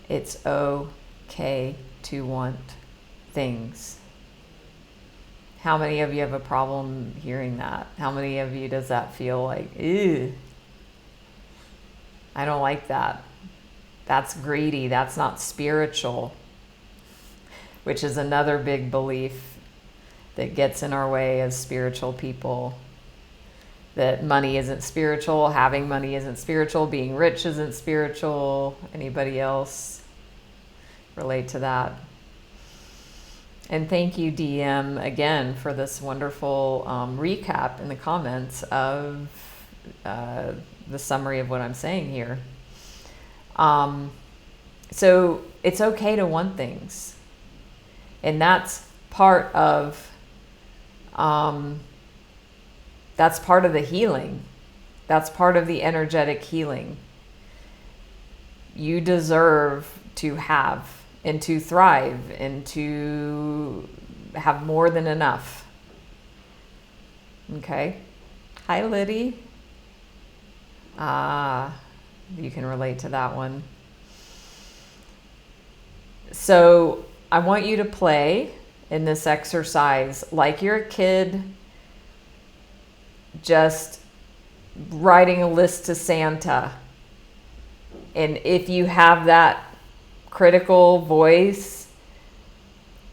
It's okay to want things. How many of you have a problem hearing that? How many of you does that feel like, ew, I don't like that. That's greedy. That's not spiritual. Which is another big belief that gets in our way as spiritual people. That money isn't spiritual, having money isn't spiritual, being rich isn't spiritual. Anybody else relate to that. And thank you, DM, again for this wonderful recap in the comments of the summary of what I'm saying here. So it's okay to want things. And that's part of the healing. That's part of the energetic healing. You deserve to have and to thrive and to have more than enough. Okay? Hi, Liddy. You can relate to that one. So I want you to play in this exercise like you're a kid, just writing a list to Santa. And if you have that critical voice,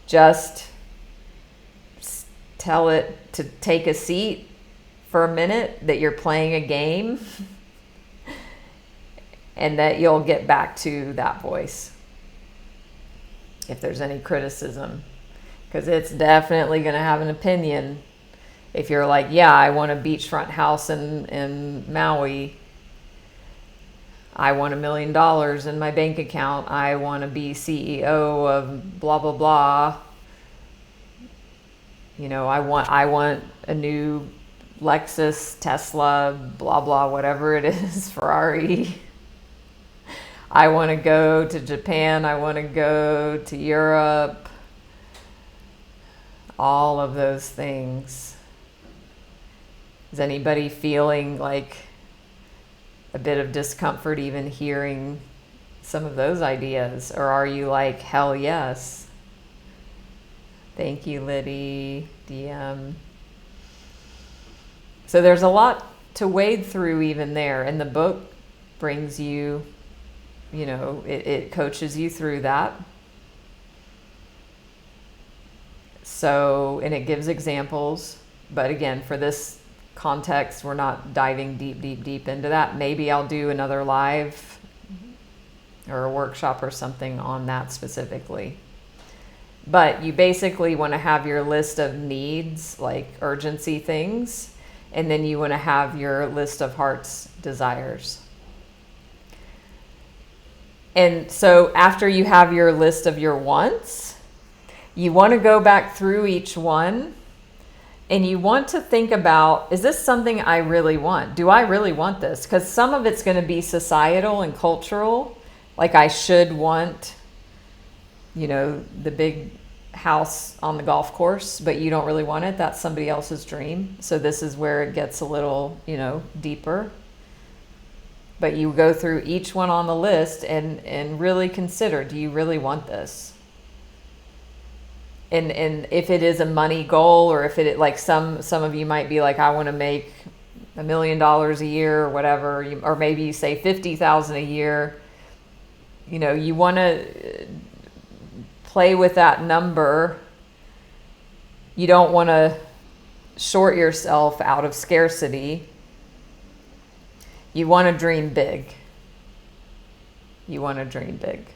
just tell it to take a seat for a minute, that you're playing a game, and that you'll get back to that voice if there's any criticism, because it's definitely going to have an opinion. If you're like, yeah, I want a beachfront house in Maui, I want $1 million in my bank account, I want to be CEO of blah blah blah, you know, I want a new Lexus, Tesla, blah blah, whatever it is, Ferrari. I want to go to Japan, I want to go to Europe, all of those things. Is anybody feeling like a bit of discomfort even hearing some of those ideas? Or are you like, hell yes? Thank you, Liddy, DM. So there's a lot to wade through even there. And the book brings you, you know, it coaches you through that. So, and it gives examples. But again, for this context, we're not diving deep into that. Maybe I'll do another live or a workshop or something on that specifically. But you basically want to have your list of needs, like urgency things, and then you want to have your list of heart's desires. And so after you have your list of your wants, you want to go back through each one. And you want to think about, is this something I really want? Do I really want this? Because some of it's going to be societal and cultural. Like I should want, you know, the big house on the golf course, but you don't really want it. That's somebody else's dream. So this is where it gets a little, you know, deeper. But you go through each one on the list and really consider, do you really want this? And if it is a money goal, or if it, like some of you might be like, I want to make $1 million a year or whatever, or maybe you say 50,000 a year, you know, you want to play with that number. You don't want to short yourself out of scarcity. You want to dream big. You want to dream big.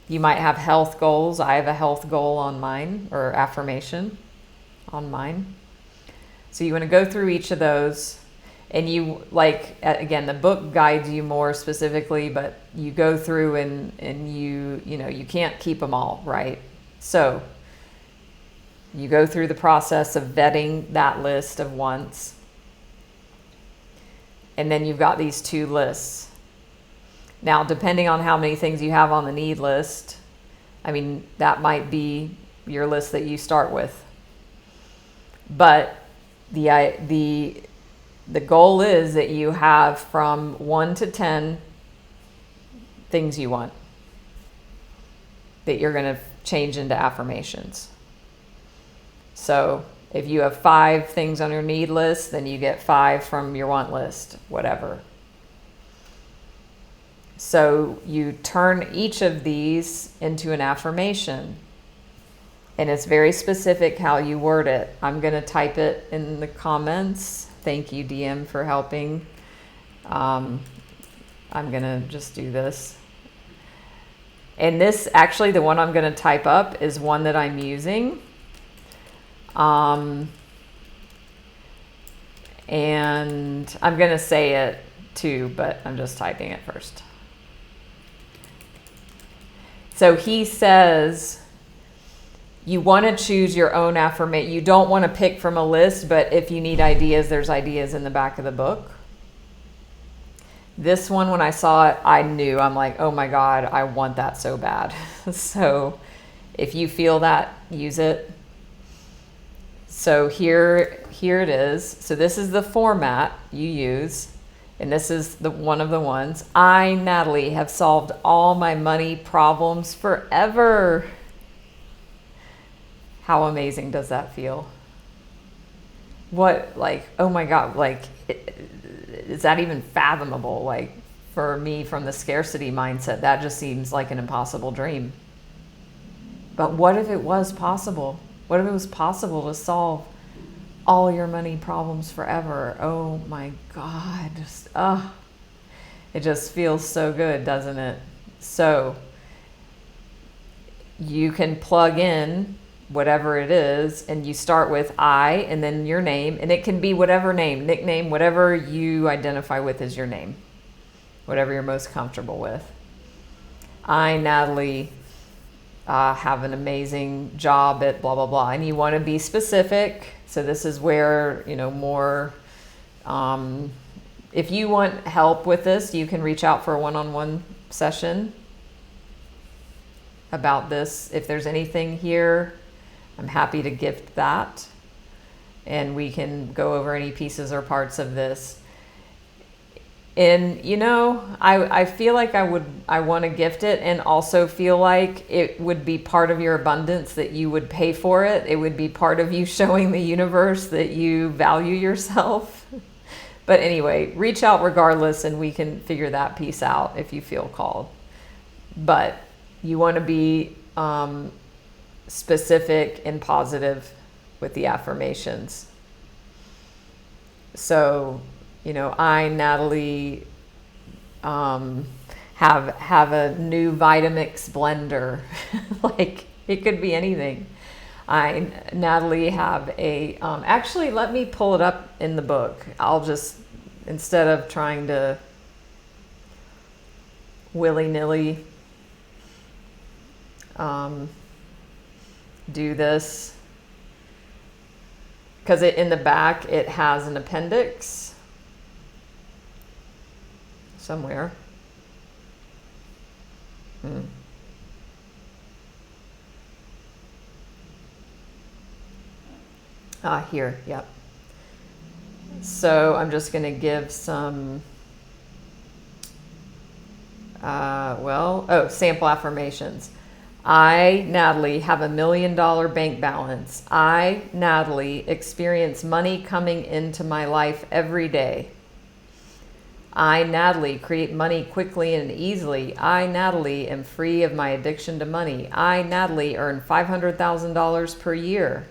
You might have health goals. I have a health goal on mine, or affirmation on mine. So you want to go through each of those, and you, like, again, the book guides you more specifically, but you go through and you know, you can't keep them all, right? So you go through the process of vetting that list of wants. And then you've got these two lists. Now, depending on how many things you have on the need list, I mean, that might be your list that you start with. But the goal is that you have from 1 to 10 things you want that you're going to change into affirmations. So if you have 5 things on your need list, then you get 5 from your want list, whatever. So you turn each of these into an affirmation. And it's very specific how you word it. I'm going to type it in the comments. Thank you, DM, for helping. I'm going to just do this. And this, actually, the one I'm going to type up is one that I'm using. And I'm going to say it too, but I'm just typing it first. So he says, you want to choose your own affirmation. You don't want to pick from a list, but if you need ideas, there's ideas in the back of the book. This one, when I saw it, I knew, I'm like, oh my God, I want that so bad. So if you feel that, use it. So here it is. So this is the format you use. And this is one of the ones. I, Natalie, have solved all my money problems forever. How amazing does that feel? What, like, oh my God, like, is that even fathomable? Like, for me, from the scarcity mindset, that just seems like an impossible dream. But what if it was possible? What if it was possible to solve all your money problems forever? Oh my God, it just feels so good, doesn't it? So you can plug in whatever it is, and you start with I and then your name, and it can be whatever name, nickname, whatever you identify with as your name, whatever you're most comfortable with. I, Natalie, have an amazing job at blah, blah, blah. And you want to be specific. So this is where, more, if you want help with this, you can reach out for a one-on-one session about this. If there's anything here, I'm happy to gift that. And we can go over any pieces or parts of this. And, I feel like I want to gift it, and also feel like it would be part of your abundance that you would pay for it. It would be part of you showing the universe that you value yourself. But anyway, reach out regardless, and we can figure that piece out if you feel called. But you want to be specific and positive with the affirmations. So, I, Natalie, have a new Vitamix blender. Like, it could be anything. I, Natalie, have a, actually, let me pull it up in the book. I'll just, instead of trying to willy-nilly do this, because in the back it has an appendix somewhere. Here, yep. So I'm just going to give some, sample affirmations. I, Natalie, have $1 million bank balance. I, Natalie, experience money coming into my life every day. I, Natalie, create money quickly and easily. I, Natalie, am free of my addiction to money. I, Natalie, earn $500,000 per year.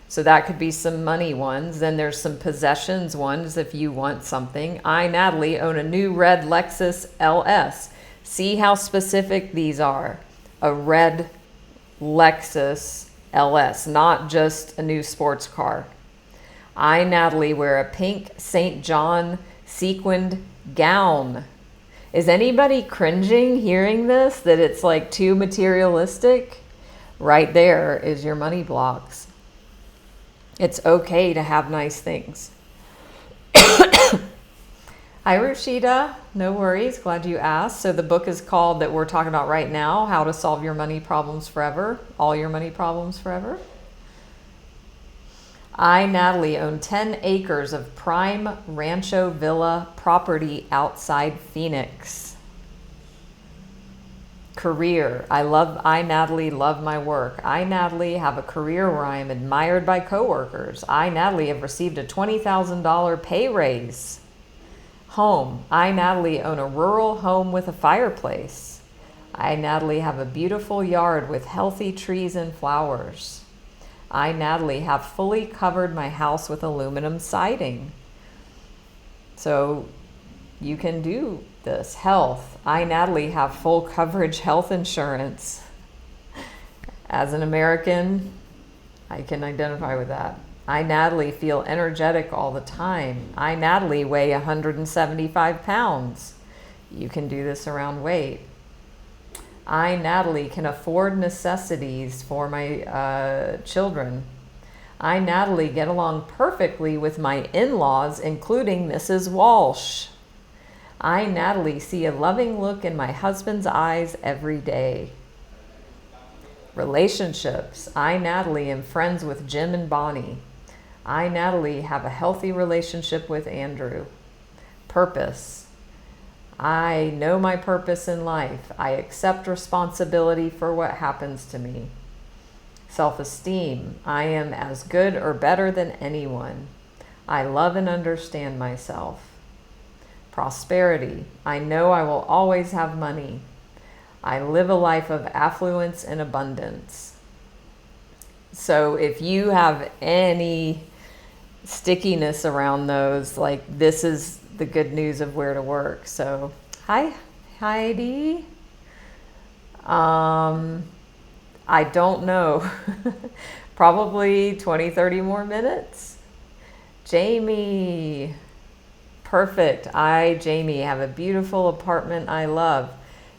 So that could be some money ones. Then there's some possessions ones if you want something. I, Natalie, own a new red Lexus LS. See how specific these are. A red Lexus LS, not just a new sports car. I, Natalie, wear a pink St. John sequined gown. Is anybody cringing hearing this, that it's like too materialistic? Right there is your money blocks. It's okay to have nice things. Hi, Rashida. No worries. Glad you asked. So the book is called, that we're talking about right now, How to Solve Your Money Problems Forever. All Your Money Problems Forever. I, Natalie, own 10 acres of prime rancho villa property outside Phoenix. Career. I, Natalie, love my work. I, Natalie, have a career where I am admired by coworkers. I, Natalie, have received a $20,000 pay raise. Home. I, Natalie, own a rural home with a fireplace. I, Natalie, have a beautiful yard with healthy trees and flowers. I, Natalie, have fully covered my house with aluminum siding. So you can do this. Health. I, Natalie, have full coverage health insurance. As an American, I can identify with that. I, Natalie, feel energetic all the time. I, Natalie, weigh 175 pounds. You can do this around weight. I, Natalie, can afford necessities for my children. I, Natalie, get along perfectly with my in-laws, including Mrs. Walsh. I, Natalie, see a loving look in my husband's eyes every day. Relationships. I, Natalie, am friends with Jim and Bonnie. I, Natalie, have a healthy relationship with Andrew. Purpose. I know my purpose in life. I accept responsibility for what happens to me. Self-esteem. I am as good or better than anyone. I love and understand myself. Prosperity. I know I will always have money. I live a life of affluence and abundance. So if you have any stickiness around those, like, this is the good news of where to work. So, hi, Heidi. I don't know. Probably 20, 30 more minutes. Jamie. Perfect. I, Jamie, have a beautiful apartment I love.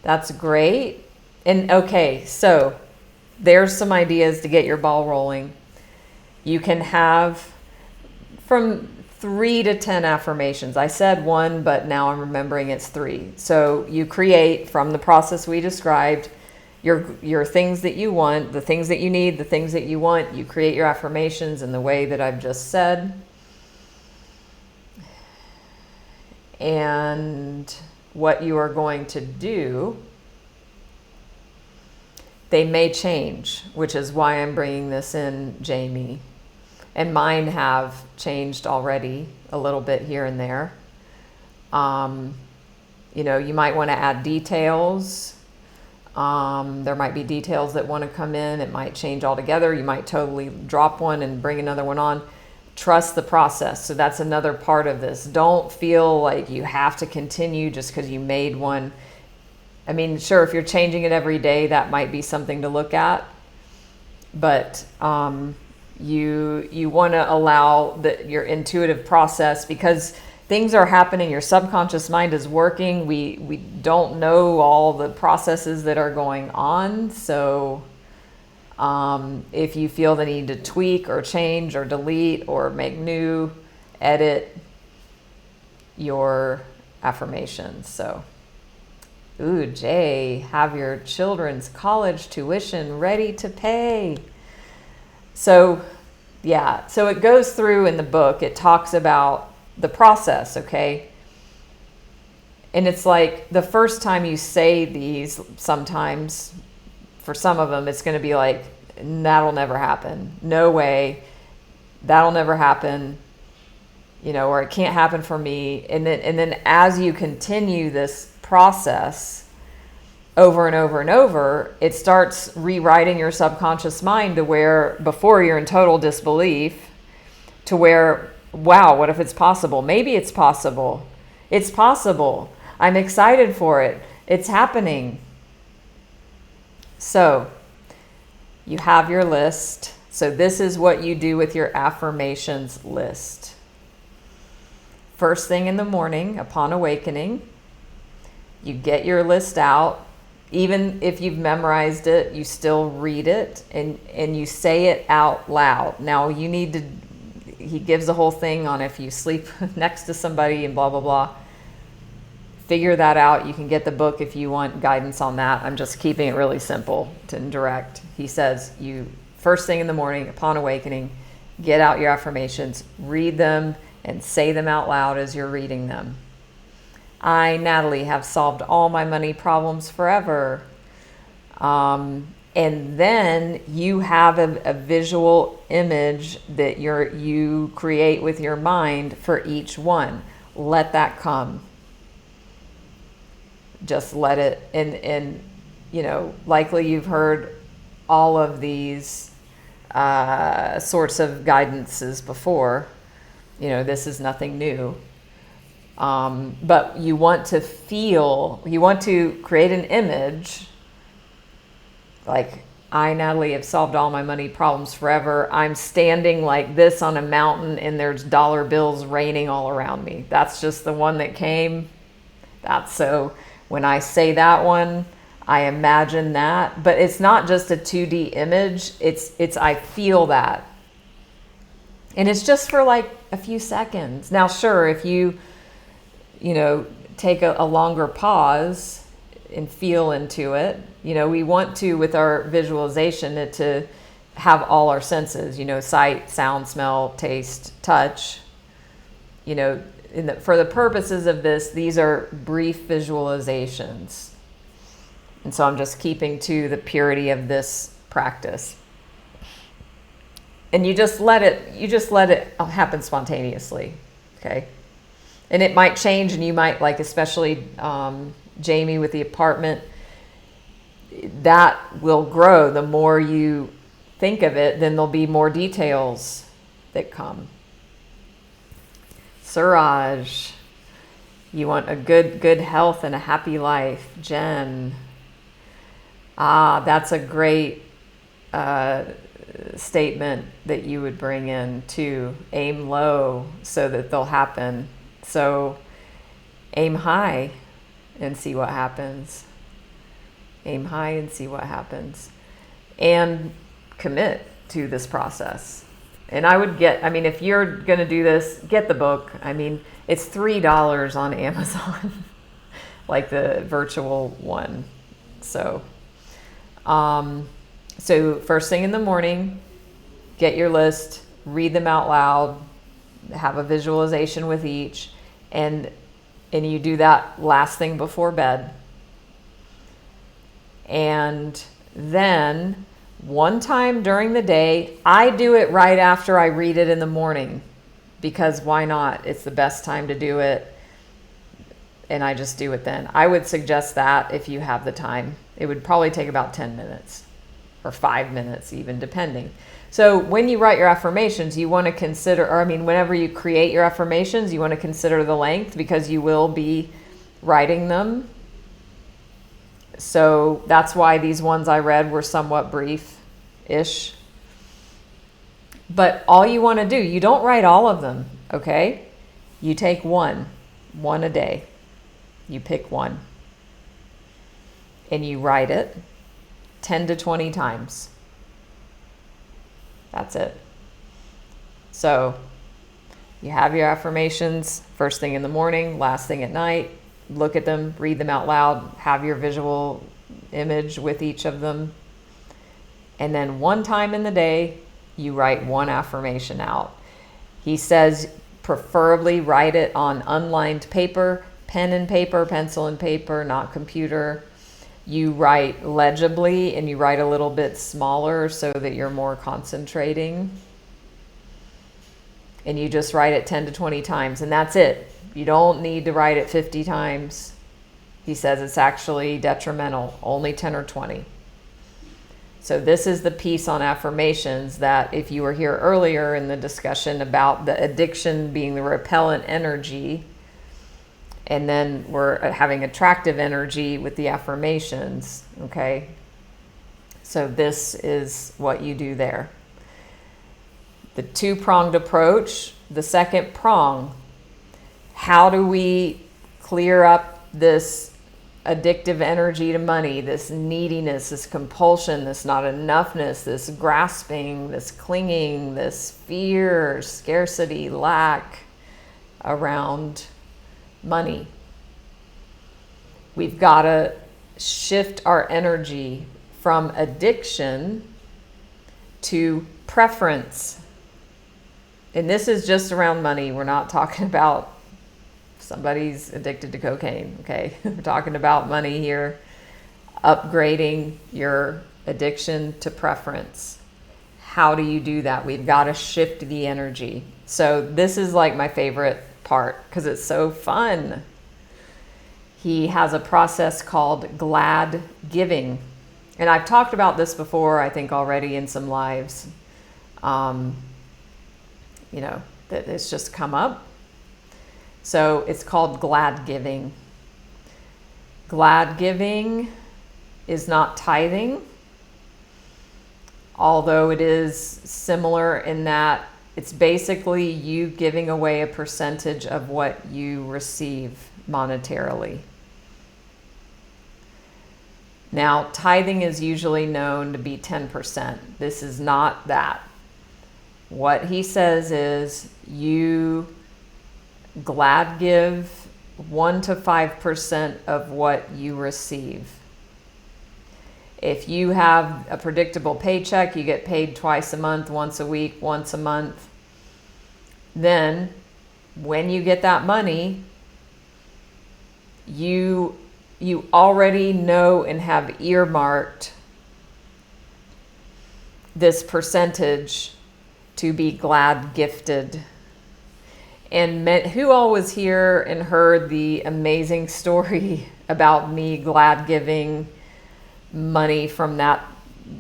That's great. And okay, so there's some ideas to get your ball rolling. You can have from 3 to 10 affirmations. I said 1, but now I'm remembering it's 3. So you create from the process we described your things that you want, the things that you need, the things that you want. You create your affirmations in the way that I've just said. And what you are going to do, they may change, which is why I'm bringing this in, Jamie. And mine have changed already a little bit here and there. You know, you might want to add details. There might be details that want to come in. It might change altogether. You might totally drop one and bring another one on. Trust the process. So that's another part of this. Don't feel like you have to continue just because you made one. I mean, sure, if you're changing it every day, that might be something to look at. But you want to allow your intuitive process, because things are happening. Your subconscious mind is working. We don't know all the processes that are going on. So if you feel the need to tweak or change or delete or make new, edit your affirmations. So, ooh, Jay, have your children's college tuition ready to pay. So, yeah, so it goes through in the book. It talks about the process, okay? And it's like the first time you say these, sometimes for some of them, it's going to be like, that'll never happen. No way. That'll never happen. You know, or it can't happen for me. And then as you continue this process over and over and over, it starts rewriting your subconscious mind to where before you're in total disbelief, to where, wow, what if it's possible? Maybe it's possible. It's possible. I'm excited for it. It's happening. So you have your list. So this is what you do with your affirmations list. First thing in the morning, upon awakening, you get your list out. Even if you've memorized it, you still read it and you say it out loud. Now you need to, he gives a whole thing on if you sleep next to somebody and blah, blah, blah. Figure that out. You can get the book if you want guidance on that. I'm just keeping it really simple and direct. He says you, first thing in the morning, upon awakening, get out your affirmations, read them, and say them out loud as you're reading them. I, Natalie, have solved all my money problems forever. And then you have a visual image that you create with your mind for each one. Let that come. Just let it, and you know, likely you've heard all of these sorts of guidances before. You know, this is nothing new. But you want to create an image like, I, Natalie, have solved all my money problems forever. I'm standing like this on a mountain and there's dollar bills raining all around me. That's just the one that came. So when I say that one, I imagine that, but it's not just a 2D image. It's I feel that. And it's just for like a few seconds. Now, sure, if you take a longer pause and feel into it, we want to, with our visualization, it to have all our senses, sight, sound, smell, taste, touch, for the purposes of this, these are brief visualizations. And so I'm just keeping to the purity of this practice. And you just let it happen spontaneously. Okay. And it might change, and you might, like, especially Jamie with the apartment, that will grow. The more you think of it, then there'll be more details that come. Suraj, you want a good health and a happy life. Jen, that's a great statement that you would bring in too. Aim low so that they'll happen. So aim high and see what happens. Aim high and see what happens. And commit to this process. And I would if you're going to do this, get the book. It's $3 on Amazon, like the virtual one. So first thing in the morning, get your list, read them out loud, have a visualization with each, and you do that last thing before bed. And then one time during the day, I do it right after I read it in the morning, because why not? It's the best time to do it. And I just do it then. I would suggest that if you have the time. It would probably take about 10 minutes or 5 minutes even, depending. So when you write your affirmations, you want to consider, whenever you create your affirmations, you want to consider the length, because you will be writing them. So that's why these ones I read were somewhat brief-ish. But all you want to do, you don't write all of them, okay? You take one a day. You pick one. And you write it 10 to 20 times. That's it. So you have your affirmations first thing in the morning, last thing at night. Look at them, read them out loud, have your visual image with each of them. And then one time in the day, you write one affirmation out. He says preferably write it on unlined paper, pen and paper, pencil and paper, not computer. You write legibly and you write a little bit smaller so that you're more concentrating. And you just write it 10 to 20 times, and that's it. You don't need to write it 50 times. He says it's actually detrimental, only 10 or 20. So this is the piece on affirmations that, if you were here earlier in the discussion about the addiction being the repellent energy, and then we're having attractive energy with the affirmations, okay? So this is what you do there. The two-pronged approach, the second prong, how do we clear up this addictive energy to money, this neediness, this compulsion, this not enoughness, this grasping, this clinging, this fear, scarcity, lack around money? We've got to shift our energy from addiction to preference. And this is just around money. We're not talking about somebody's addicted to cocaine, okay? We're talking about money here. Upgrading your addiction to preference. How do you do that? We've got to shift the energy. So this is like my favorite part because it's so fun. He has a process called glad giving. And I've talked about this before, I think already in some lives. That it's just come up. So it's called glad giving. Glad giving is not tithing, although it is similar in that it's basically you giving away a percentage of what you receive monetarily. Now, tithing is usually known to be 10%. This is not that. What he says is you glad give 1 to 5% of what you receive. If you have a predictable paycheck, you get paid twice a month, once a week, once a month, then when you get that money, you already know and have earmarked this percentage to be glad gifted. And who all was here and heard the amazing story about me glad giving money from that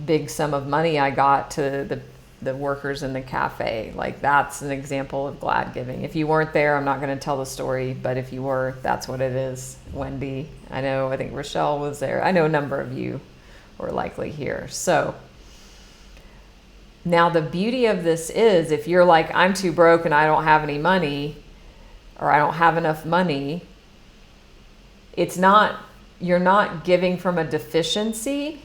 big sum of money I got to the workers in the cafe? Like, that's an example of glad giving. If you weren't there, I'm not going to tell the story, but if you were, that's what it is. Wendy, I think Rochelle was there. I know a number of you were likely here. So now the beauty of this is, if you're like, I'm too broke and I don't have any money, or I don't have enough money, you're not giving from a deficiency.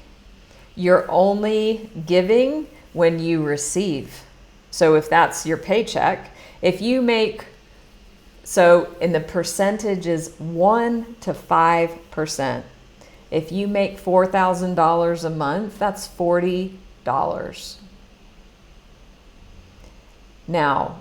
You're only giving when you receive. So if that's your paycheck, if you make, so in the percentage is 1 to 5%. If you make $4,000 a month, that's $40. Now,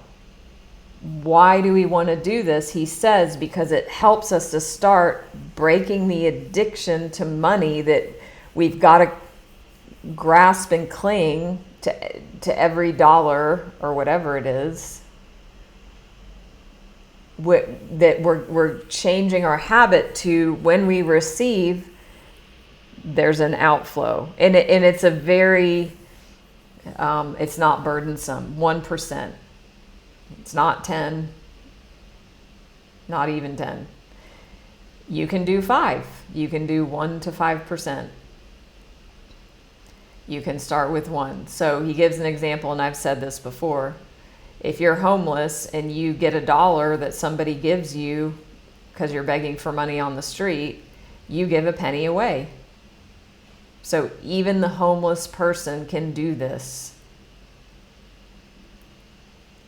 why do we want to do this? He says because it helps us to start breaking the addiction to money that we've got to grasp and cling to every dollar or whatever it is. That we're changing our habit to, when we receive, there's an outflow, and it's a very it's not burdensome. 1%. It's not 10. Not even 10. You can do 5. You can do 1 to 5%. You can start with 1. So he gives an example, and I've said this before. If you're homeless and you get $1 that somebody gives you because you're begging for money on the street, you give a penny away. So even the homeless person can do this.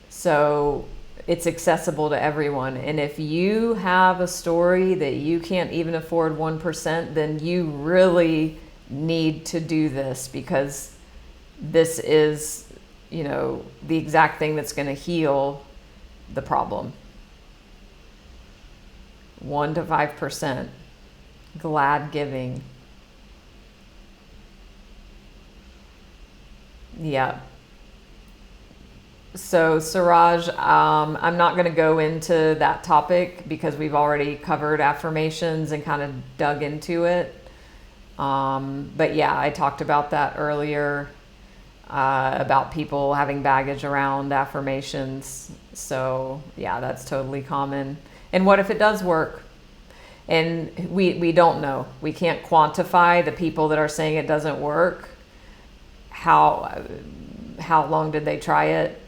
So it's accessible to everyone. And if you have a story that you can't even afford 1%, then you really need to do this, because this is, the exact thing that's going to heal the problem. 1 to 5%. Glad giving. Yeah. So Siraj, I'm not going to go into that topic because we've already covered affirmations and kind of dug into it. But yeah, I talked about that earlier, about people having baggage around affirmations. So yeah, that's totally common. And what if it does work? And we don't know. We can't quantify the people that are saying it doesn't work. How long did they try it?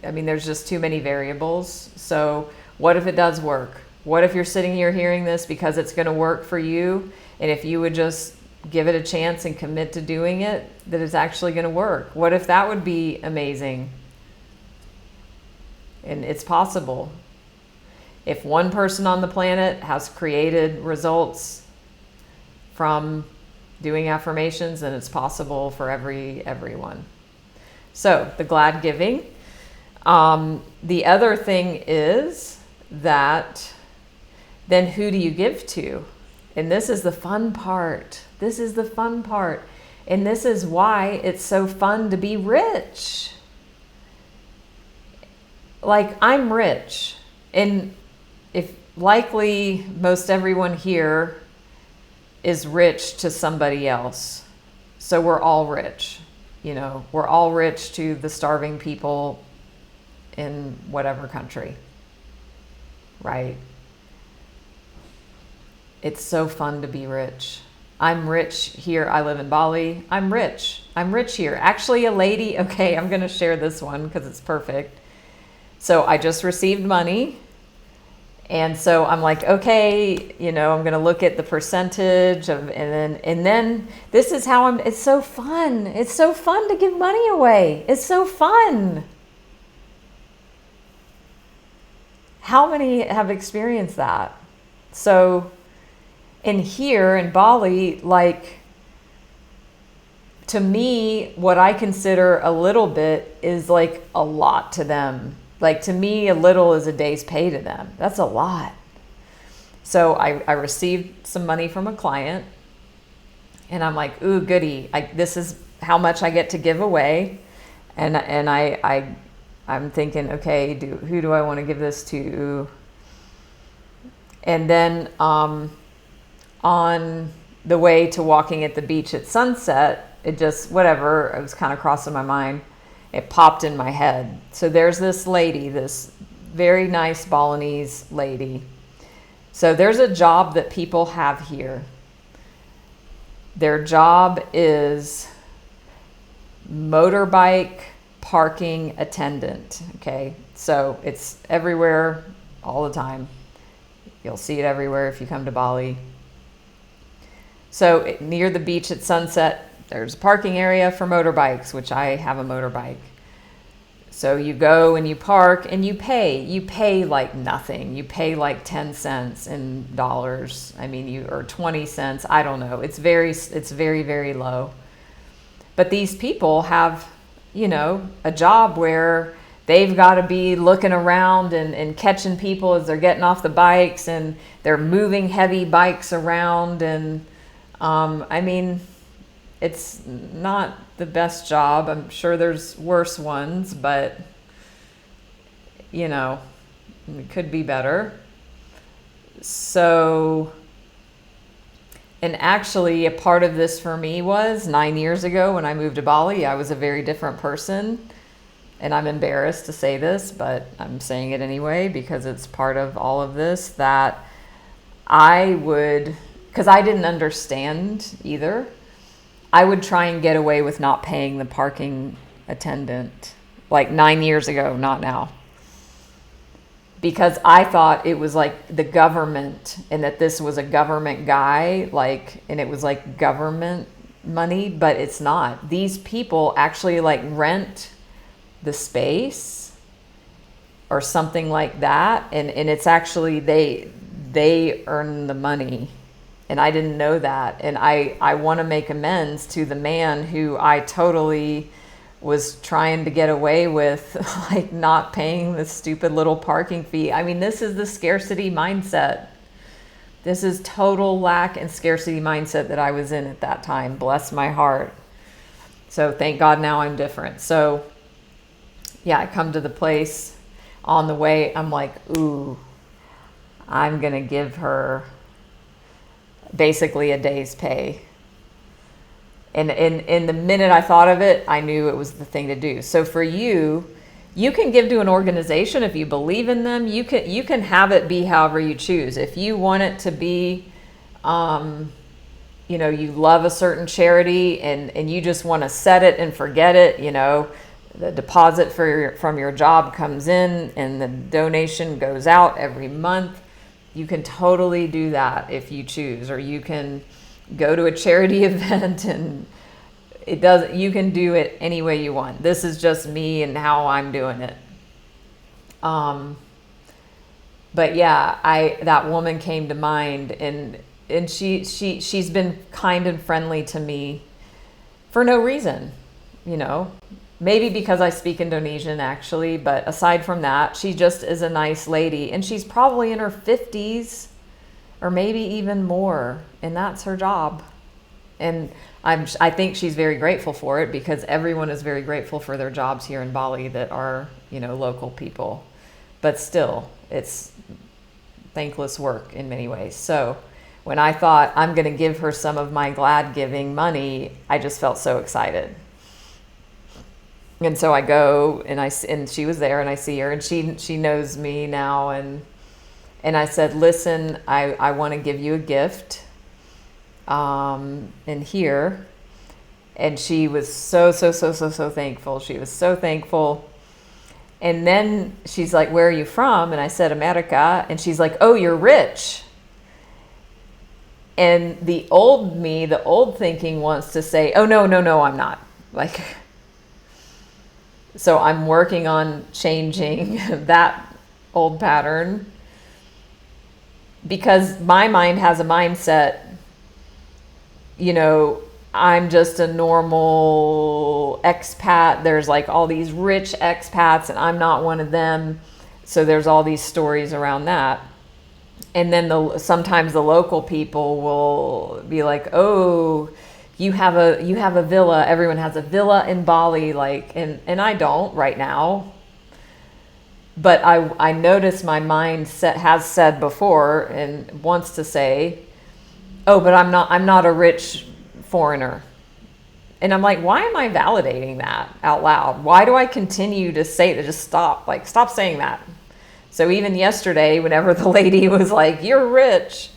I mean, there's just too many variables. So what if it does work? What if you're sitting here hearing this because it's going to work for you? And if you would just give it a chance and commit to doing it, that it's actually going to work. What if that would be amazing? And it's possible. If one person on the planet has created results from doing affirmations, then it's possible for everyone. So the glad giving. The other thing is that then who do you give to? And this is the fun part. This is the fun part. And this is why it's so fun to be rich. Like, I'm rich. And if likely most everyone here is rich to somebody else. So we're all rich. We're all rich to the starving people in whatever country. right? It's so fun to be rich. I'm rich here. I live in Bali. I'm rich. I'm rich here. Actually, a lady, okay, I'm going to share this one because it's perfect. So I just received money. And so I'm like, okay, I'm going to look at the percentage of, and then this is how it's so fun. It's so fun to give money away. It's so fun. How many have experienced that? So in here in Bali, like, to me, what I consider a little bit is like a lot to them. Like, to me, a little is a day's pay to them. That's a lot. So I received some money from a client, and I'm like, ooh, goody. This is how much I get to give away. And I'm thinking, okay, who do I want to give this to? And then on the way to walking at the beach at sunset, it just, whatever, it was kind of crossing my mind. It popped in my head. So there's this lady, this very nice Balinese lady. So there's a job that people have here. Their job is motorbike parking attendant. Okay, so it's everywhere all the time. You'll see it everywhere if you come to Bali. So near the beach at sunset, there's a parking area for motorbikes, which I have a motorbike. So you go and you park and you pay. You pay like nothing. You pay like 10 cents in dollars. I mean, or 20 cents. I don't know. It's very, very low. But these people have, a job where they've got to be looking around and catching people as they're getting off the bikes, and they're moving heavy bikes around. And I mean, it's not the best job. I'm sure there's worse ones, but it could be better. So, and actually a part of this for me was 9 years ago when I moved to Bali, I was a very different person. And I'm embarrassed to say this, but I'm saying it anyway because it's part of all of this, that because I didn't understand either, I would try and get away with not paying the parking attendant like 9 years ago, not now. Because I thought it was like the government, and that this was a government guy, and it was like government money, but it's not. These people actually like rent the space or something like that. And it's actually, they earn the money. And I didn't know that. And I want to make amends to the man who I totally was trying to get away with, like, not paying the stupid little parking fee. I mean, this is the scarcity mindset. This is total lack and scarcity mindset that I was in at that time. Bless my heart. So thank God now I'm different. So yeah, I come to the place on the way. I'm like, ooh, I'm going to give her basically a day's pay. And in the minute I thought of it, I knew it was the thing to do. So for you can give to an organization if you believe in them. You can have it be however you choose. If you want it to be, you love a certain charity and you just want to set it and forget it, the deposit from your job comes in and the donation goes out every month. You can totally do that if you choose, or you can go to a charity event, and you can do it any way you want. This is just me and how I'm doing it. But yeah, that woman came to mind, and she's been kind and friendly to me for no reason, maybe because I speak Indonesian actually, but aside from that, she just is a nice lady, and she's probably in her 50s or maybe even more, and that's her job. And I think she's very grateful for it, because everyone is very grateful for their jobs here in Bali that are, local people. But still, it's thankless work in many ways. So when I thought I'm going to give her some of my glad giving money, I just felt so excited. And so I go and she was there, and I see her, and she knows me now, and And I said, listen, I want to give you a gift in here. And she was so thankful. She was so thankful. And then she's like, where are you from? And I said, America. And she's like, oh, you're rich. And the old me, the old thinking wants to say, oh, no, I'm not. Like, so I'm working on changing that old pattern, because my mind has a mindset, you know, I'm just a normal expat. There's like all these rich expats and I'm not one of them. So there's all these stories around that. And then sometimes the local people will be like, oh, you have a villa. Everyone has a villa in Bali, like, and I don't right now. But I notice my mind has said before and wants to say, oh, but I'm not a rich foreigner. And I'm like, why am I validating that out loud? Why do I continue to say that? Just stop saying that. So even yesterday, whenever the lady was like, you're rich,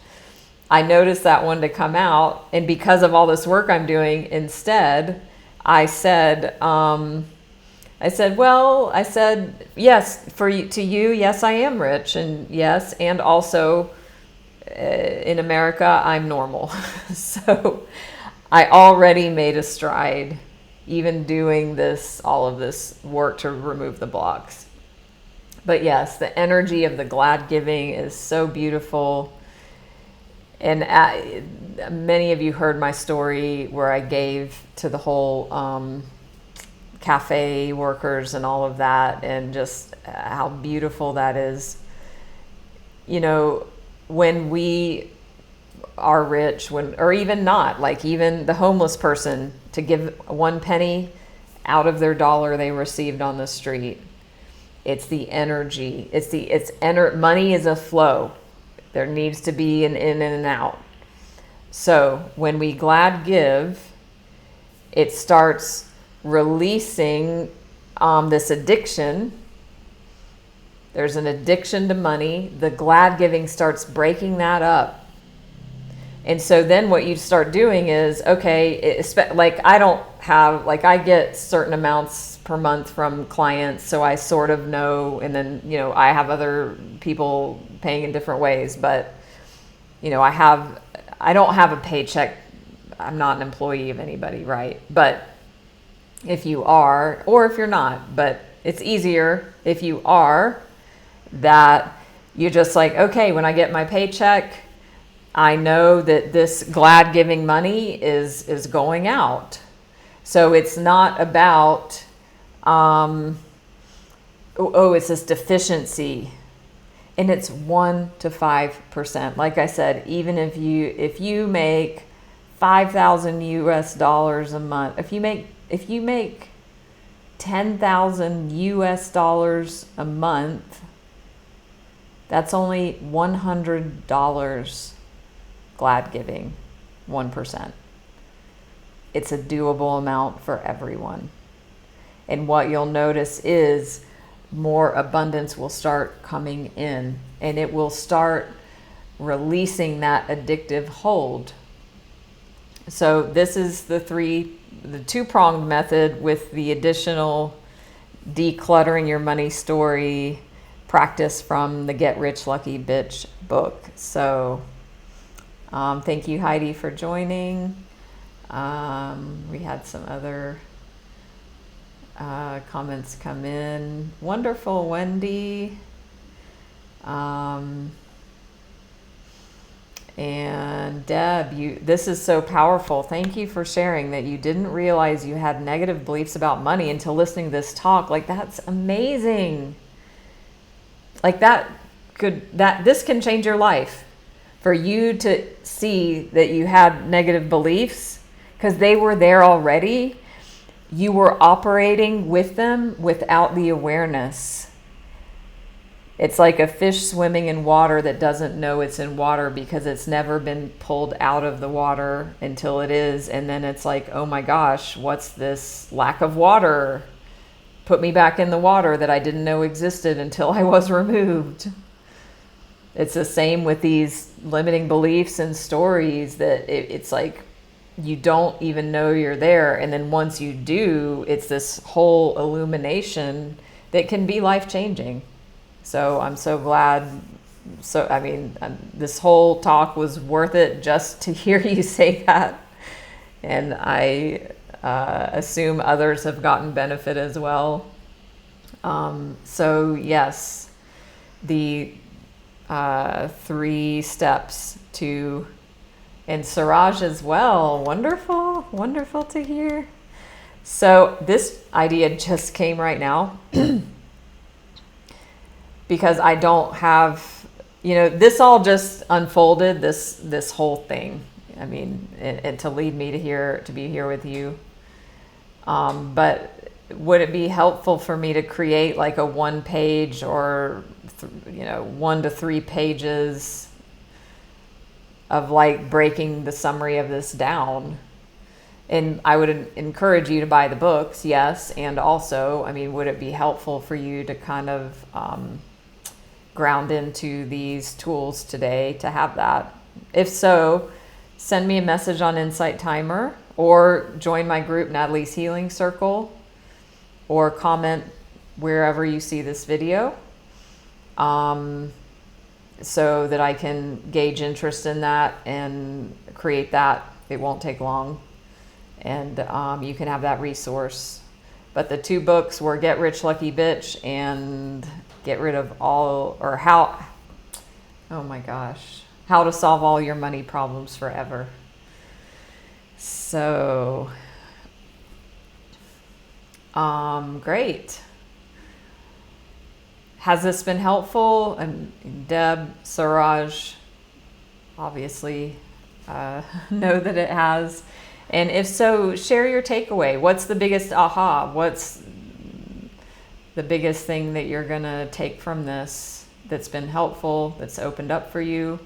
I noticed that one to come out. And because of all this work I'm doing, instead, I said, yes, to you, yes, I am rich. And yes, and also in America, I'm normal. So I already made a stride, even doing all of this work to remove the blocks. But yes, the energy of the glad giving is so beautiful. And many of you heard my story where I gave to the whole cafe workers and all of that, and just how beautiful that is. You know, when we are rich, or even not, like even the homeless person, to give 1 penny out of their dollar they received on the street. It's the energy. Money is a flow. There needs to be an in and an out. So when we glad give, it starts releasing this addiction. There's an addiction to money. The glad giving starts breaking that up. And so then what you start doing is, okay, I get certain amounts per month from clients, so I sort of know, and then, you know, I have other people paying in different ways, but, you know, I don't have a paycheck. I'm not an employee of anybody, right? But if you are, or if you're not, but it's easier if you are, that you're just like, okay, when I get my paycheck, I know that this glad giving money is going out. So it's not about, it's this deficiency. And it's 1 to 5%. Like I said, even if you make $5,000 a month, if you make $10,000 a month, that's only $100 glad giving, 1%. It's a doable amount for everyone. And what you'll notice is more abundance will start coming in, and it will start releasing that addictive hold. So this is the two-pronged method with the additional decluttering your money story practice from the Get Rich Lucky Bitch book. So thank you, Heidi, for joining. We had some other comments come in. Wonderful, Wendy. And Deb, this is so powerful. Thank you for sharing that you didn't realize you had negative beliefs about money until listening to this talk. Like, that's amazing. Like this can change your life. For you to see that you had negative beliefs, because they were there already. You were operating with them without the awareness. It's like a fish swimming in water that doesn't know it's in water because it's never been pulled out of the water until it is. And then it's like, oh my gosh, what's this lack of water? Put me back in the water that I didn't know existed until I was removed. It's the same with these limiting beliefs and stories that it's like you don't even know you're there. And then once you do, it's this whole illumination that can be life-changing. So I'm so glad. So, I mean, this whole talk was worth it just to hear you say that. And I assume others have gotten benefit as well. So yes, the 3 steps to, and Siraj as well. Wonderful, wonderful to hear. So this idea just came right now because I don't have, this all just unfolded, this whole thing. I mean, and to lead me to be here with you. But would it be helpful for me to create like a 1-page or 1 to 3 pages of like breaking the summary of this down? And I would encourage you to buy the books, yes. And also, I mean, would it be helpful for you to kind of ground into these tools today to have that? If so, send me a message on Insight Timer, or join my group, Natalie's Healing Circle, or comment wherever you see this video, so that I can gauge interest in that and create that. It won't take long, and you can have that resource. But the 2 books were Get Rich Lucky Bitch and Get Rid of All, or How to Solve All Your Money Problems Forever. So, great. Has this been helpful? And Deb, Siraj, obviously know that it has. And if so, share your takeaway. What's the biggest aha? What's the biggest thing that you're going to take from this that's been helpful, that's opened up for you?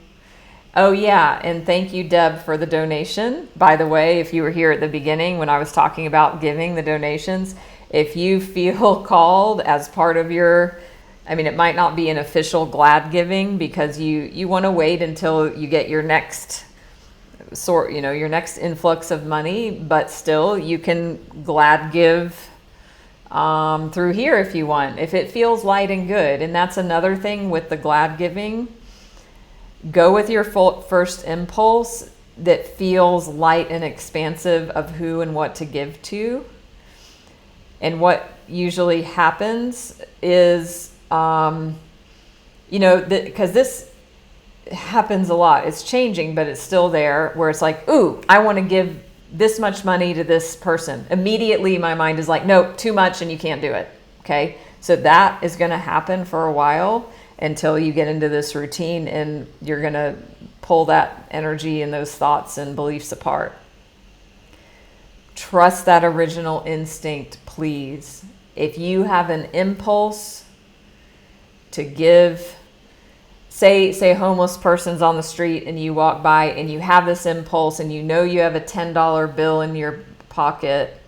Oh yeah, and thank you, Deb, for the donation. By the way, if you were here at the beginning when I was talking about giving the donations, if you feel called as part of your, I mean, it might not be an official glad giving because you want to wait until you get your next your next influx of money, but still you can glad give through here if you want, if it feels light and good. And that's another thing with the glad giving. Go with your first impulse that feels light and expansive of who and what to give to. And what usually happens is, because this happens a lot. It's changing, but it's still there, where it's like, ooh, I want to give this much money to this person. Immediately my mind is like, nope, too much and you can't do it. Okay. So that is going to happen for a while, until you get into this routine, and you're going to pull that energy and those thoughts and beliefs apart. Trust that original instinct, please. If you have an impulse to give, say a homeless person's on the street and you walk by and you have this impulse and you have a $10 bill in your pocket,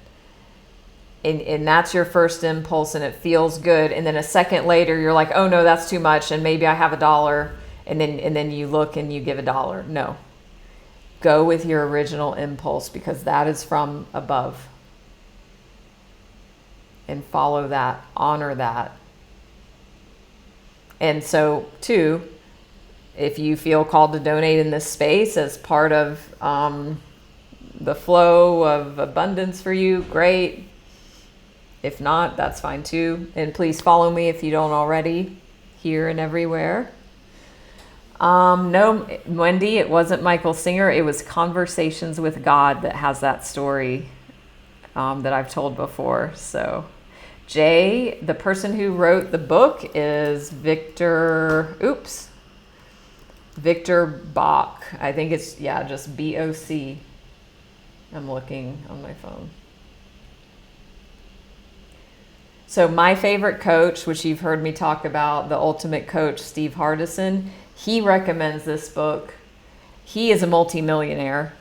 and that's your first impulse and it feels good, and then a second later you're like, oh no, that's too much, and maybe I have $1, and then you look and you give $1. No, go with your original impulse, because that is from above, and follow that, honor that. And so too, if you feel called to donate in this space as part of the flow of abundance for you, great. If not, that's fine too. And please follow me if you don't already, here and everywhere. No, Wendy, it wasn't Michael Singer. It was Conversations with God that has that story that I've told before. So Jay, the person who wrote the book, is Victor Bach. I think it's, just B-O-C. I'm looking on my phone. So my favorite coach, which you've heard me talk about, the ultimate coach, Steve Hardison, he recommends this book. He is a multimillionaire.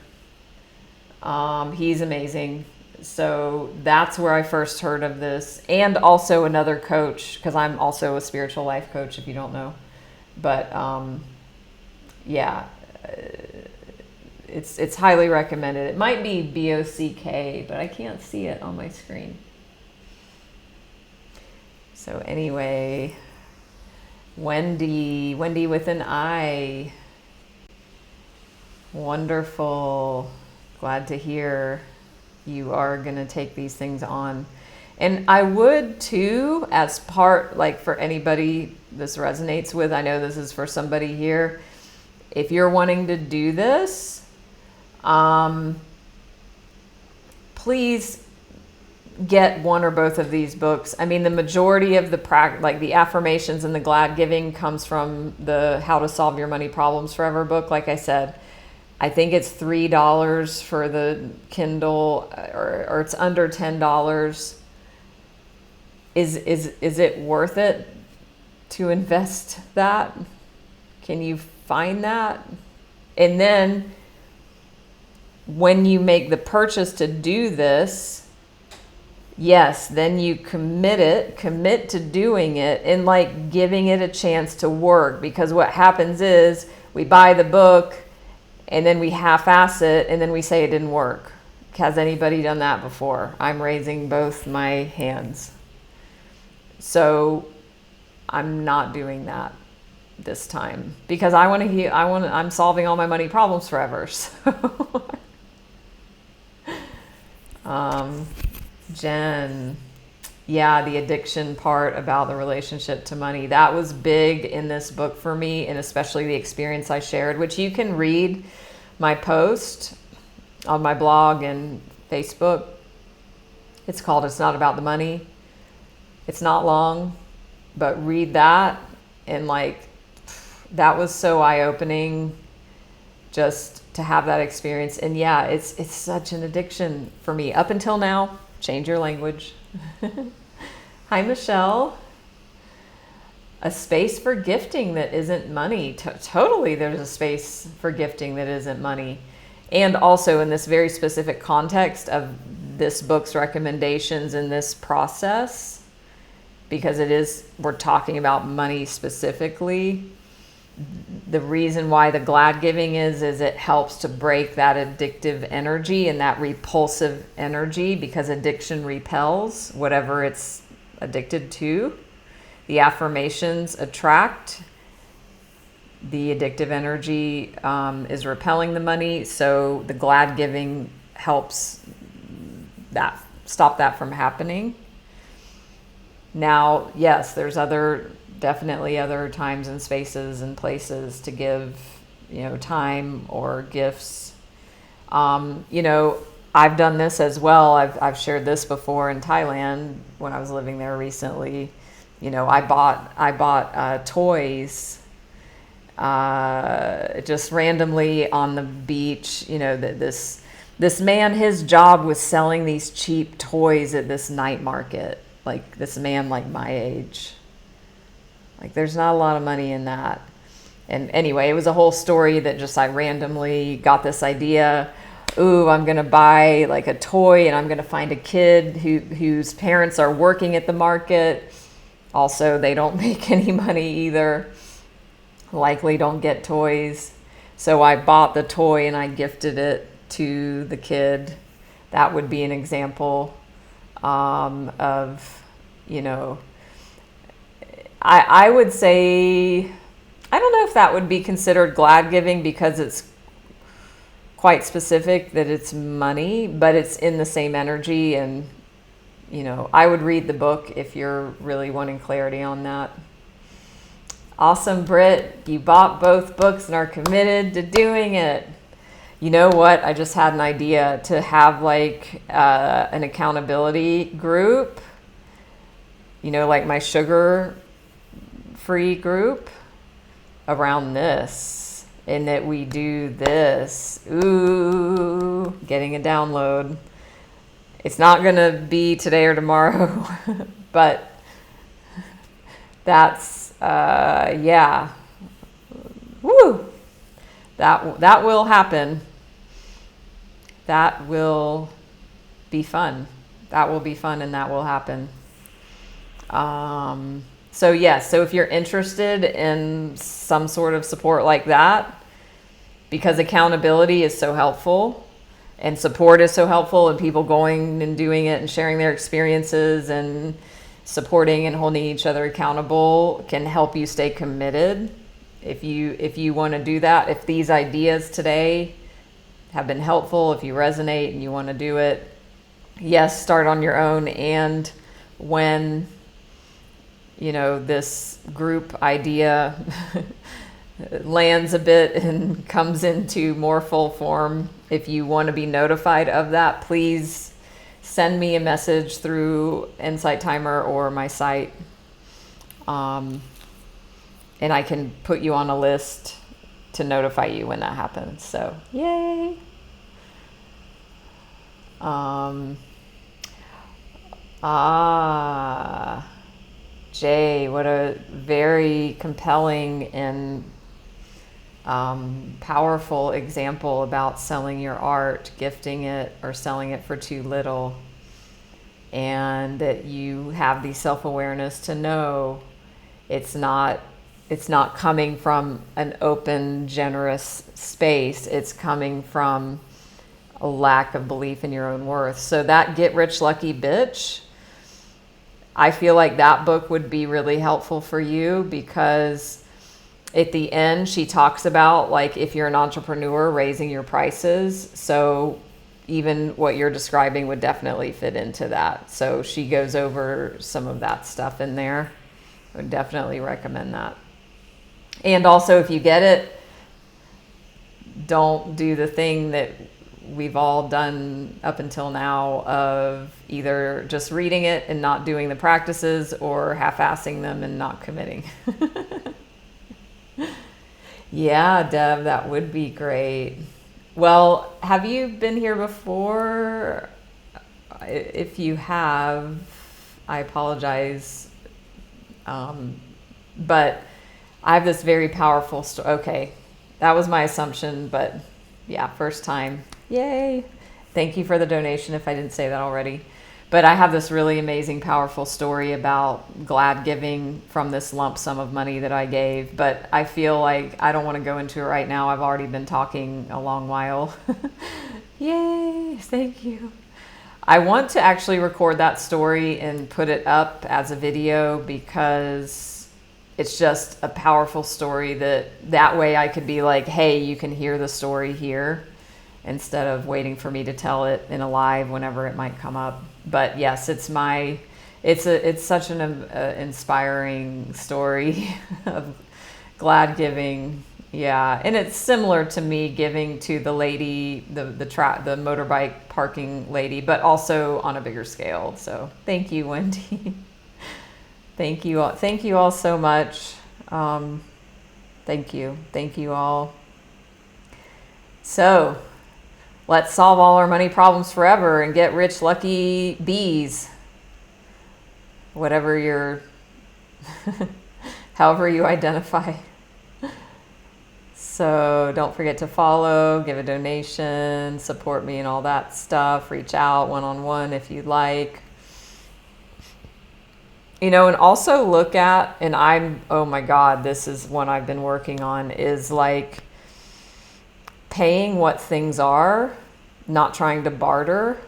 He's amazing. So that's where I first heard of this. And also another coach, because I'm also a spiritual life coach, if you don't know. But yeah, it's highly recommended. It might be BOCK, but I can't see it on my screen. So anyway, Wendy with an I. Wonderful. Glad to hear you are going to take these things on. And I would too, as part, like for anybody this resonates with, I know this is for somebody here. If you're wanting to do this, please get one or both of these books. I mean, the majority of the like the affirmations and the glad giving comes from the How to Solve Your Money Problems Forever book. Like I said, I think it's $3 for the Kindle, or it's under $10. Is it worth it to invest that? Can you find that? And then when you make the purchase to do this, yes, then you commit to doing it and like giving it a chance to work. Because what happens is we buy the book and then we half-ass it and then we say it didn't work. Has anybody done that before? I'm raising both my hands. So I'm not doing that this time because I want to heal. I'm solving all my money problems forever. So Jen, yeah, the addiction part about the relationship to money, that was big in this book for me, and especially the experience I shared, which you can read my post on my blog and Facebook. It's called It's Not About the Money. It's not long, but read that, and like that was so eye-opening just to have that experience. And yeah, it's such an addiction for me up until now. Change your language. Hi, Michelle. A space for gifting that isn't money. Totally, there's a space for gifting that isn't money. And also in this very specific context of this book's recommendations in this process, because we're talking about money specifically. The reason why the glad giving is it helps to break that addictive energy and that repulsive energy, because addiction repels whatever it's addicted to. The affirmations attract. The addictive energy is repelling the money. So the glad giving helps stop that from happening. Now, yes, there's definitely other times and spaces and places to give, time or gifts. I've done this as well. I've shared this before in Thailand when I was living there recently. I bought toys just randomly on the beach. This man, his job was selling these cheap toys at this night market. Like this man, like my age. Like there's not a lot of money in that. And anyway, it was a whole story that just I randomly got this idea. Ooh, I'm going to buy like a toy and I'm going to find a kid whose parents are working at the market. Also, they don't make any money either. Likely don't get toys. So I bought the toy and I gifted it to the kid. That would be an example of, I would say, I don't know if that would be considered glad giving because it's quite specific that it's money, but it's in the same energy. And, I would read the book if you're really wanting clarity on that. Awesome, Britt. You bought both books and are committed to doing it. You know what? I just had an idea to have like an accountability group, like my sugar-free group around this, and that we do this. Ooh, getting a download. It's not going to be today or tomorrow, but that's, yeah. Woo! That will happen. That will be fun. That will be fun and that will happen. So yes, so if you're interested in some sort of support like that, because accountability is so helpful and support is so helpful, and people going and doing it and sharing their experiences and supporting and holding each other accountable can help you stay committed. If you want to do that, if these ideas today have been helpful, if you resonate and you want to do it, yes, start on your own. And when, you know, this group idea lands a bit and comes into more full form, if you want to be notified of that, please send me a message through Insight Timer or my site. And I can put you on a list to notify you when that happens. So, yay. Jay, what a very compelling and powerful example about selling your art, gifting it, or selling it for too little. And that you have the self-awareness to know it's not coming from an open, generous space. It's coming from a lack of belief in your own worth. So that Get Rich Lucky Bitch, I feel like that book would be really helpful for you, because at the end she talks about, like, if you're an entrepreneur, raising your prices. So even what you're describing would definitely fit into that. So she goes over some of that stuff in there. I would definitely recommend that. And also, if you get it, don't do the thing that we've all done up until now of either just reading it and not doing the practices, or half-assing them and not committing. Yeah, Deb, that would be great. Well, have you been here before? If you have, I apologize. But I have this very powerful story. Okay, that was my assumption, but yeah, first time. Yay. Thank you for the donation if I didn't say that already. But I have this really amazing, powerful story about glad giving from this lump sum of money that I gave. But I feel like I don't want to go into it right now. I've already been talking a long while. Yay, thank you. I want to actually record that story and put it up as a video, because it's just a powerful story that way I could be like, hey, you can hear the story here, instead of waiting for me to tell it in a live whenever it might come up. But yes, it's such an inspiring story of glad giving. Yeah, and it's similar to me giving to the lady, the motorbike parking lady, but also on a bigger scale. So thank you, Wendy. Thank you all so much. Thank you all. So let's solve all our money problems forever and get rich, lucky bees. Whatever your, however you identify. So don't forget to follow, give a donation, support me and all that stuff. Reach out one-on-one if you'd like. You know, and also look at, and oh my God, this is one I've been working on, is like paying what things are, not trying to barter.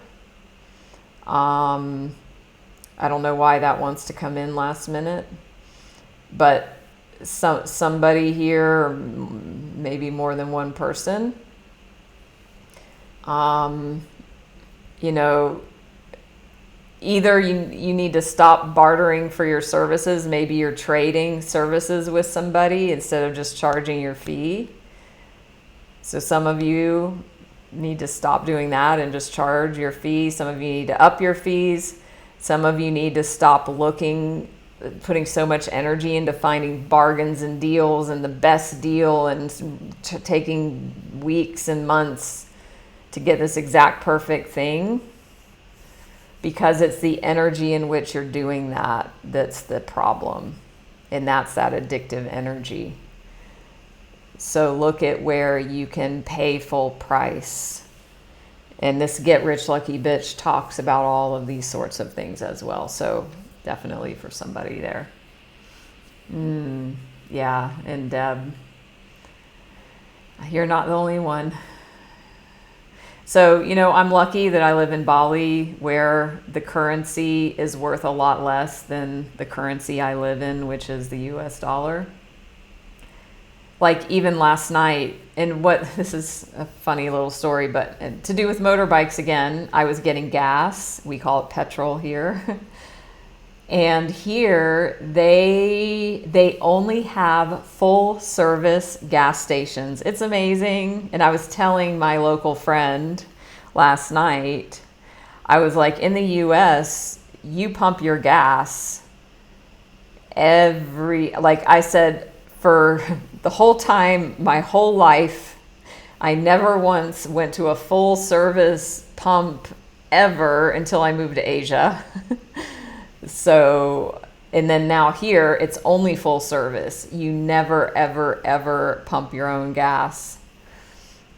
I don't know why that wants to come in last minute, but somebody here, or maybe more than one person, you know, either you need to stop bartering for your services. Maybe you're trading services with somebody instead of just charging your fee. So some of you need to stop doing that and just charge your fee. Some of you need to up your fees. Some of you need to stop putting so much energy into finding bargains and deals and the best deal, and taking weeks and months to get this exact perfect thing, because it's the energy in which you're doing that's the problem, and that's that addictive energy. So look at where you can pay full price. And this Get Rich Lucky Bitch talks about all of these sorts of things as well. So definitely for somebody there. Yeah, and Deb, you're not the only one. So, I'm lucky that I live in Bali where the currency is worth a lot less than the currency I live in, which is the US dollar. Like even last night, and this is a funny little story, but to do with motorbikes again, I was getting gas. We call it petrol here. And here they only have full service gas stations. It's amazing. And I was telling my local friend last night, I was like, in the US, you pump your gas like I said, for the whole time, my whole life, I never once went to a full service pump ever until I moved to Asia. So, and then now here, it's only full service. You never, ever, ever pump your own gas.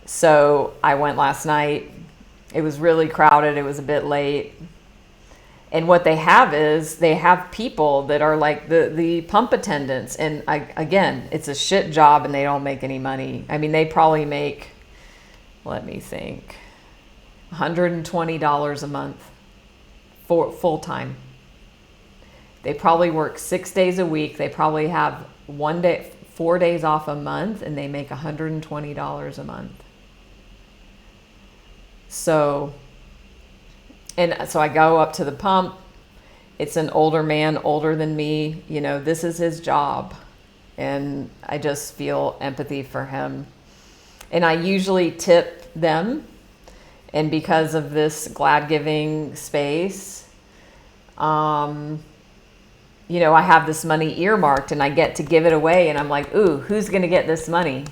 So I went last night. It was really crowded. It was a bit late. And what they have is they have people that are like the pump attendants. And again, it's a shit job and they don't make any money. I mean, they probably make, let me think, $120 a month for full time. They probably work 6 days a week. They probably have 4 days off a month, and they make $120 a month. So I go up to the pump. It's an older man, older than me. This is his job. And I just feel empathy for him. And I usually tip them. And because of this glad giving space, I have this money earmarked and I get to give it away. And I'm like, ooh, who's going to get this money?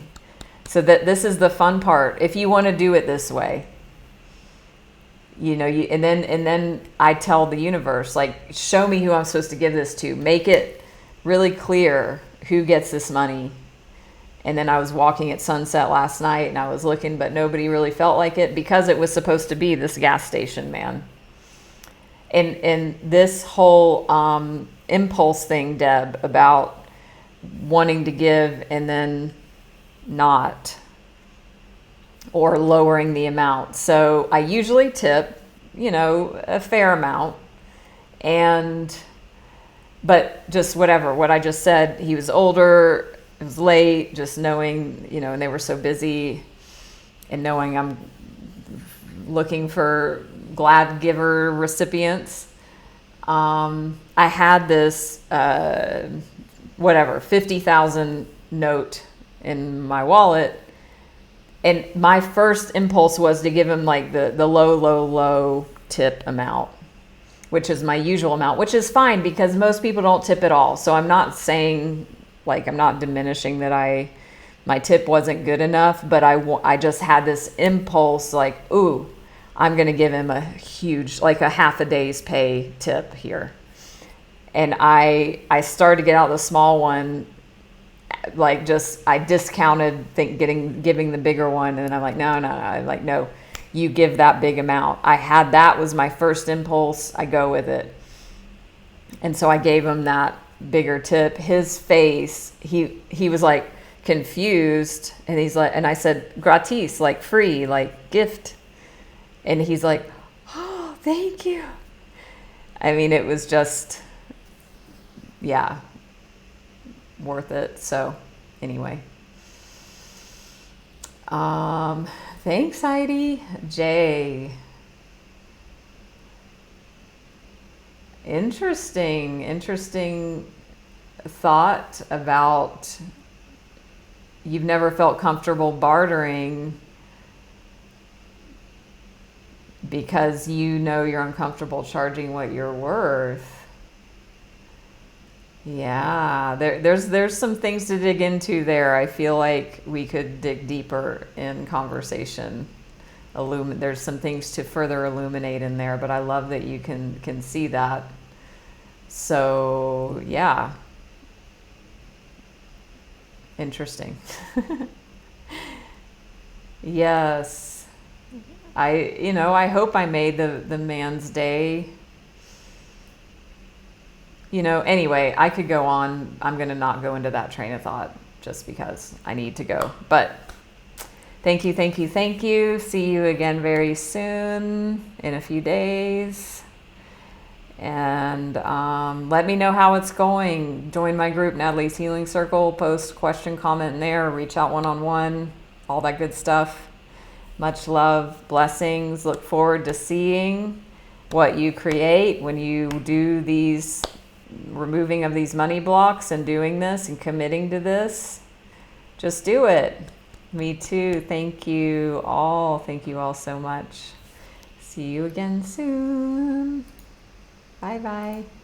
So this is the fun part. If you want to do it this way, and then I tell the universe, like, show me who I'm supposed to give this to. Make it really clear who gets this money. And then I was walking at sunset last night and I was looking, but nobody really felt like it because it was supposed to be this gas station man. And this whole impulse thing, Deb, about wanting to give and then not, or lowering the amount. So I usually tip, a fair amount. But just whatever, what I just said, he was older, it was late, just knowing, and they were so busy, and knowing I'm looking for glad giver recipients. I had this, 50,000 note in my wallet. And my first impulse was to give him like the low tip amount, which is my usual amount, which is fine because most people don't tip at all. So I'm not saying, like, I'm not diminishing that my tip wasn't good enough, but I just had this impulse like, ooh, I'm going to give him a huge, like a half a day's pay tip here. And I started to get out the small one, like just, I discounted giving the bigger one. And then I'm like, no. I'm like, no, you give that big amount. That was my first impulse. I go with it. And so I gave him that bigger tip. His face, he was like confused. And he's like, and I said, gratis, like free, like gift. And he's like, oh, thank you. I mean, it was just, yeah, worth it. So anyway, thanks, Heidi. Jay, interesting thought about you've never felt comfortable bartering because you're uncomfortable charging what you're worth. Yeah, there's some things to dig into there. I feel like we could dig deeper in conversation. There's some things to further illuminate in there, but I love that you can see that. So yeah, interesting. Yes, I hope I made the man's day. anyway, I could go on. I'm going to not go into that train of thought just because I need to go. But thank you, thank you, thank you. See you again very soon, in a few days. And let me know how it's going. Join my group, Natalie's Healing Circle. Post question, comment in there. Reach out one-on-one. All that good stuff. Much love. Blessings. Look forward to seeing what you create when you do these removing of these money blocks and doing this and committing to this. Just do it. Me too. Thank you all. Thank you all so much. See you again soon. Bye bye.